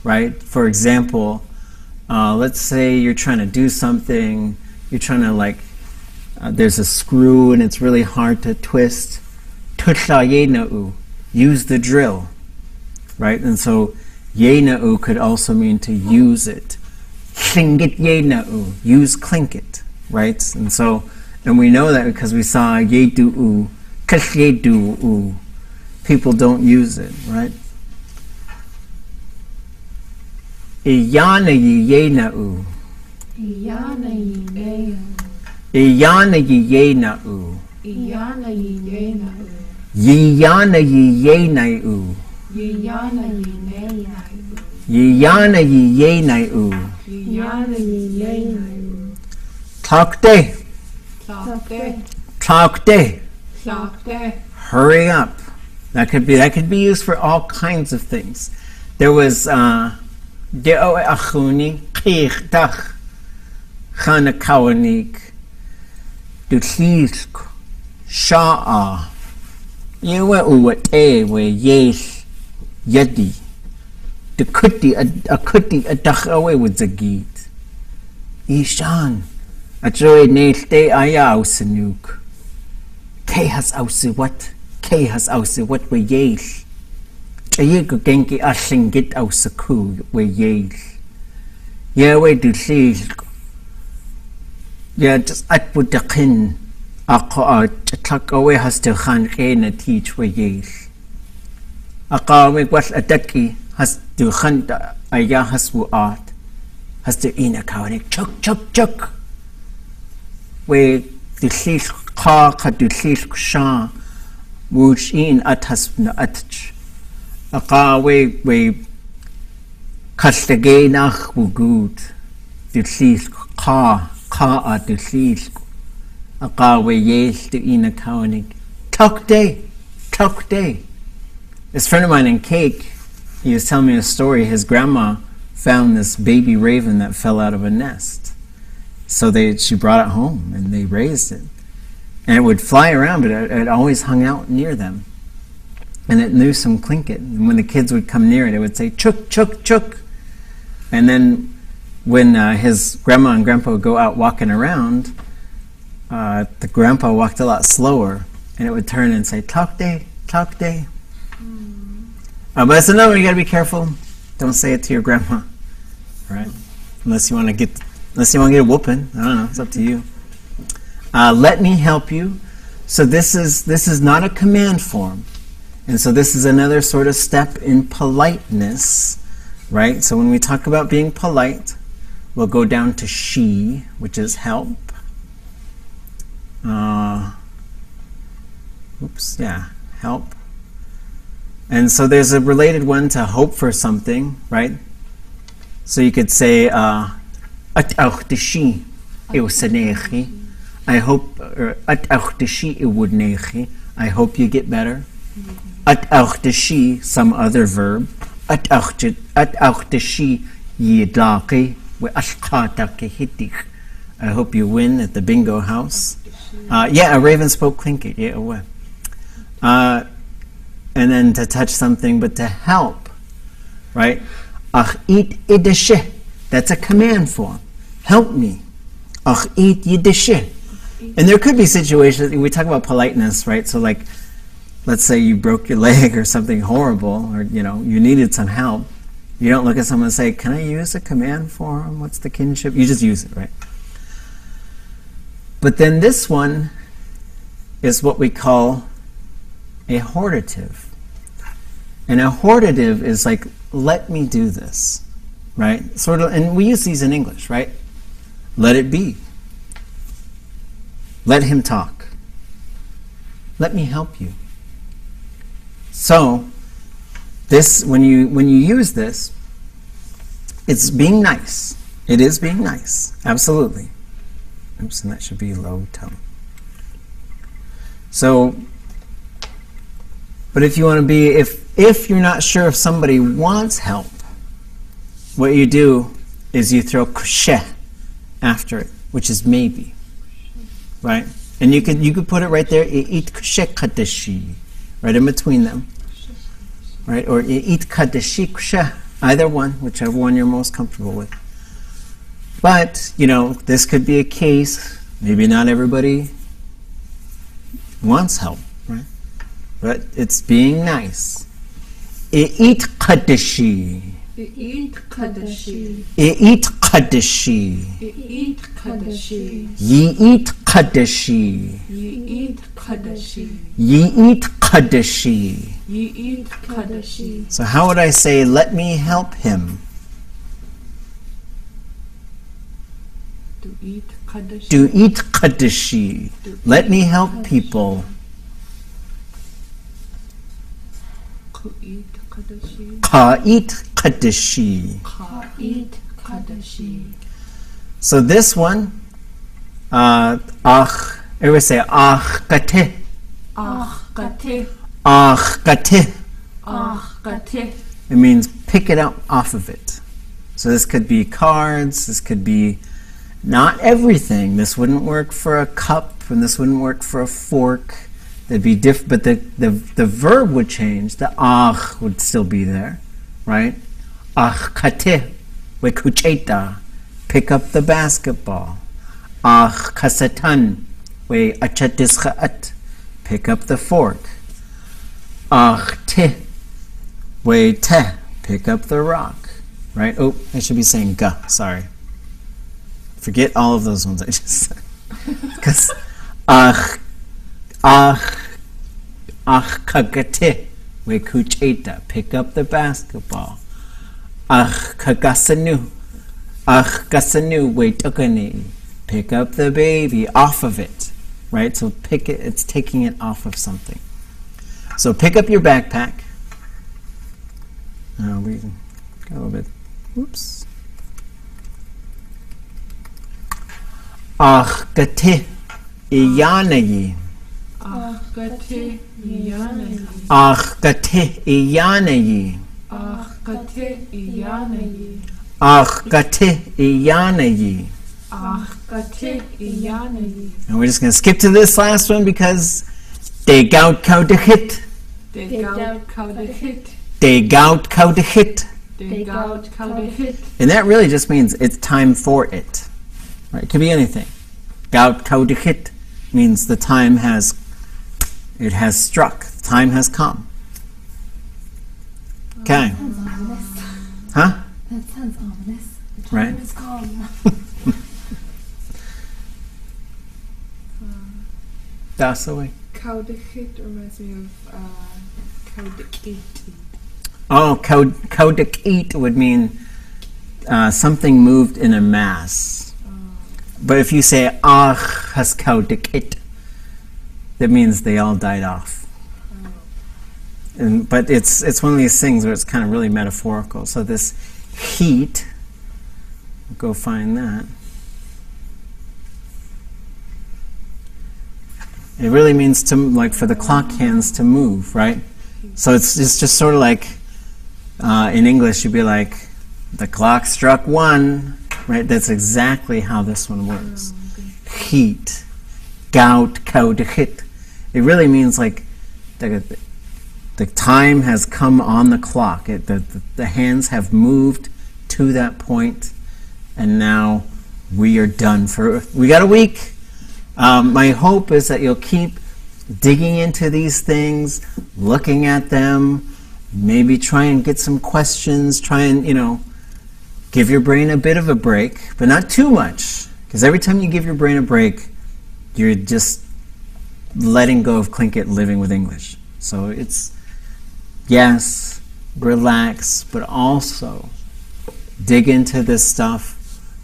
right? For example, let's say you're trying to do something, you're trying to there's a screw and it's really hard to twist. Tutla yena'u, use the drill, right? And so yena'u could also mean to use it. Klingit yena'u, use klinket, right? And we know that because we saw yedu'u, kasyedu'u. People don't use it, right? Iyana yena'u. Iyana yena'u. Yiyana yena'u. Yiyana yena'u. Talk day. Hurry up. That could be used for all kinds of things. There was De'o achuni chichtach chanakawanik duchlisk sha'a yewe uwate we yesh yadi akuti adach awe with zagit ishan ajoy nechte aya usanuk ke has what we yesh Ayego genki ashingit ausaku we yale. Yeah, we do see. Yeah, just at put the kin. Ako tuck away has to han a teach we yale. Aka we was a ducky has to hunt a ya has wu art. Has to in a cownick chuck. We the see car had to see sha. Which in at has no atch. Aka we kastage nach gut du siehst ka at du siehst aka we yes to in a kaunig talk day. This friend of mine in Cake, he was telling me a story. His grandma found this baby raven that fell out of a nest, so she brought it home and they raised it, and it would fly around, but it always hung out near them. And it knew some clinket. And when the kids would come near it, it would say, chuk, chuk, chuk. And then when his grandma and grandpa would go out walking around, the grandpa walked a lot slower, and it would turn and say, talk day. But I said, no, you gotta be careful. Don't say it to your grandma, right? Unless you want to get a whooping. I don't know, it's up to you. Let me help you. So this is not a command form. And so this is another sort of step in politeness, right? So when we talk about being polite, we'll go down to she, which is help. Help. And so there's a related one to hope for something, right? So you could say, I hope, I hope you get better. At auch de she, some other verb. At auch de she yidlaki we ashkatake hitich. I hope you win at the bingo house. A raven spoke Tlingit. And then to touch something, but to help, right? Ach it ideshe. That's a command form. Help me. Ach it yideshe. And there could be situations, we talk about politeness, right? So like, let's say you broke your leg or something horrible, or you needed some help. You don't look at someone and say, can I use a command form? What's the kinship? You just use it, right? But then this one, is what we call a hortative. And a hortative is like, let me do this, right? Sort of, and we use these in English, right? Let it be. Let him talk. Let me help you. So, this, when you use this, it's being nice. It is being nice, absolutely. Oops, and that should be low tone. So, but if you want to be, if you're not sure if somebody wants help, what you do is you throw kushe after it, which is maybe, right? And you could put it right there, eat kushe kadeshi, right in between them, right? Or eat kadeshi kushe, either one, whichever one you're most comfortable with. But, you know, this could be a case, maybe not everybody wants help, right? But it's being nice. Eat kadeshi. Eat kadashi. Eat kadeshi. Eat kadashi. Ye eat kadeshi. Ye eat kadashi. Ye eat kadeshi. Ye eat kadashi. So how would I say, let me help him? To eat kadashi. Do eat kadeshi. Let me help people. Ku eat kadashi. Ka eat kadeshi. Ka eat kadashi. So this one, everybody say kate. Kate. Kate. Kate. It means pick it up off of it. So this could be cards, this could be not everything. This wouldn't work for a cup, and this wouldn't work for a fork. They'd be different, but the verb would change. The would still be there, right? Kate, we kucheta, pick up the basketball. Kasatan, we achatischaat, pick up the fork. Te, we te, pick up the rock, right? Oh, I should be saying ga, sorry. Forget all of those ones I just said. Because kagate, we kucheta, pick up the basketball. Kagasanu, gasanu, we tukani, pick up the baby off of it, right? So pick it, it's taking it off of something. So pick up your backpack. We got a little bit, whoops. Gate iyanayi. Gate iyanayi. Gate iyanayi. Gate iyanayi. Gate iyanayi. Gate iyanayi. And we're just going to skip to this last one because they gout kaudahit. They gout kaudahit. They gout kaudahit. They gout kaudahit. And that really just means it's time for it. Right? It could be anything. Gout kaudahit means the time has struck. The time has come. Okay. That sounds ominous. Huh? That sounds ominous. The time Right. has come. That's the way. Kaudahit reminds me of kaudakit. Oh, kaudakit would mean something moved in a mass. But if you say has kaudakit, that means they all died off. But it's one of these things where it's kind of really metaphorical. So this heat, go find that. It really means to, like, for the clock hands to move, right? So it's just sort of like in English you'd be like, the clock struck 1, right? That's exactly how this one works. Heat, gout, kaudahit. It really means like the time has come on the clock. The hands have moved to that point, and now we are done we got a week. My hope is that you'll keep digging into these things, looking at them, maybe try and get some questions, try and, give your brain a bit of a break, but not too much, because every time you give your brain a break, you're just letting go of Tlingit, living with English. So it's, yes, relax, but also dig into this stuff.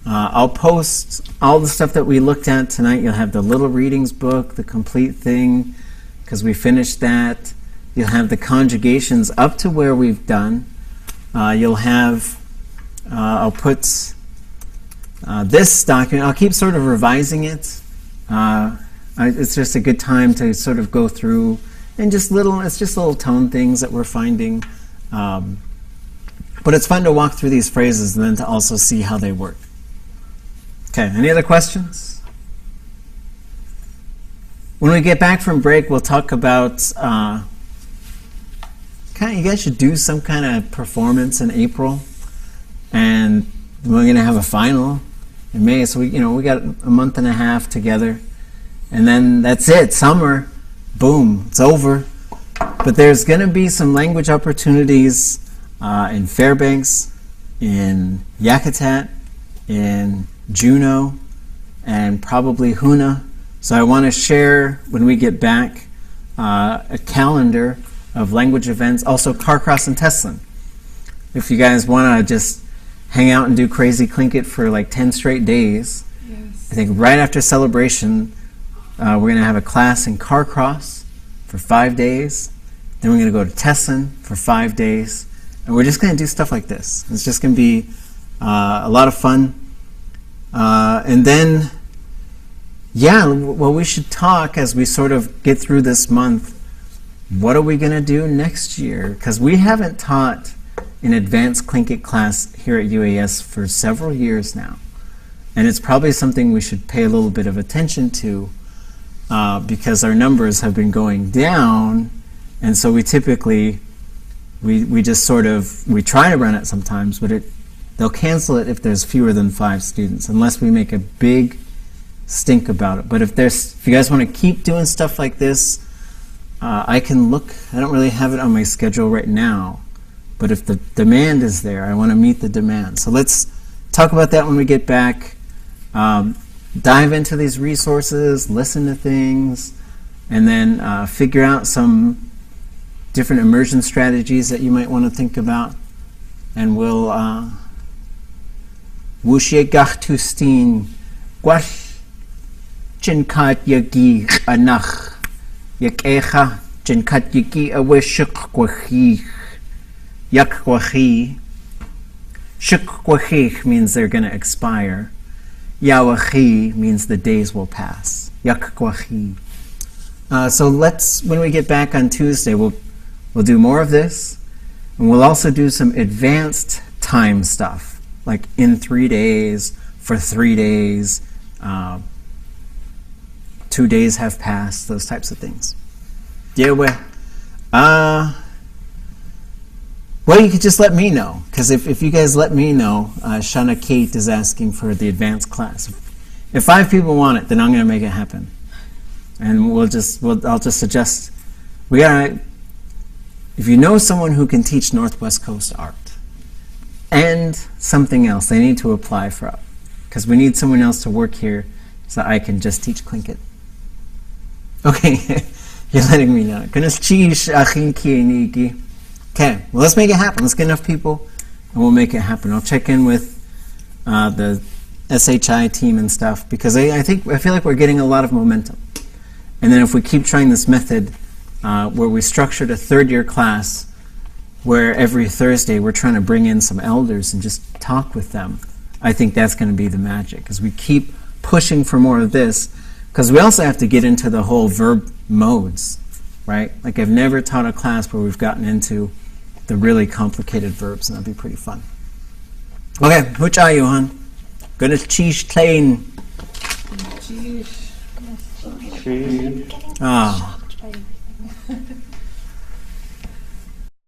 I'll post all the stuff that we looked at tonight. You'll have the Little Readings book, the complete thing, because we finished that. You'll have the conjugations up to where we've done. You'll have, I'll put this document, I'll keep sort of revising it. It's just a good time to sort of go through and it's just little tone things that we're finding. But it's fun to walk through these phrases and then to also see how they work. Okay, any other questions? When we get back from break, we'll talk about, you guys should do some kind of performance in April. And we're going to have a final in May. So we got a month and a half together. And then that's it, summer, boom, it's over. But there's going to be some language opportunities in Fairbanks, in Yakutat, in Juneau, and probably Hoonah. So I want to share, when we get back, a calendar of language events, also Carcross and Teslin. If you guys want to just hang out and do crazy Tlingit for like 10 straight days, Yes. I think right after celebration, we're going to have a class in Carcross for 5 days. Then we're going to go to Teslin for 5 days. And we're just going to do stuff like this. It's just going to be a lot of fun. And then, we should talk as we sort of get through this month. What are we going to do next year? Because we haven't taught an advanced Tlingit class here at UAS for several years now. And it's probably something we should pay a little bit of attention to because our numbers have been going down. And so we typically, we just sort of, we try to run it sometimes, but they'll cancel it if there's fewer than 5 students, unless we make a big stink about it. But if you guys want to keep doing stuff like this, I can look. I don't really have it on my schedule right now, but if the demand is there, I want to meet the demand. So let's talk about that when we get back. Dive into these resources, listen to things, and then figure out some different immersion strategies that you might want to think about. And we'll Wushe Gachtustin Gwash Chinkat Yagi Anach Yakecha Chinkat Yagi Aweshuk Kwachi Yak Kwachi. Shuk means they're going to expire. Yawachi means the days will pass. Yak Kwachi. So when we get back on Tuesday, we'll do more of this, and we'll also do some advanced time stuff, like in 3 days, for 3 days, 2 days have passed, those types of things. Well, you could just let me know, because if you guys let me know, Shana Kate is asking for the advanced class. If 5 people want it, then I'm going to make it happen. And I'll just suggest, if you know someone who can teach Northwest Coast art and something else, they need to apply for it, because we need someone else to work here so I can just teach Tlingit. Okay, you're letting me know. Okay, well, let's make it happen. Let's get enough people, and we'll make it happen. I'll check in with the SHI team and stuff, because I feel like we're getting a lot of momentum. And then if we keep trying this method where we structured a third-year class where every Thursday we're trying to bring in some elders and just talk with them, I think that's going to be the magic, as we keep pushing for more of this, because we also have to get into the whole verb modes, right? Like, I've never taught a class where we've gotten into the really complicated verbs, and that'd be pretty fun. Okay, which are you, hon? Gonna cheese train. Jeez. Cheese. Ah.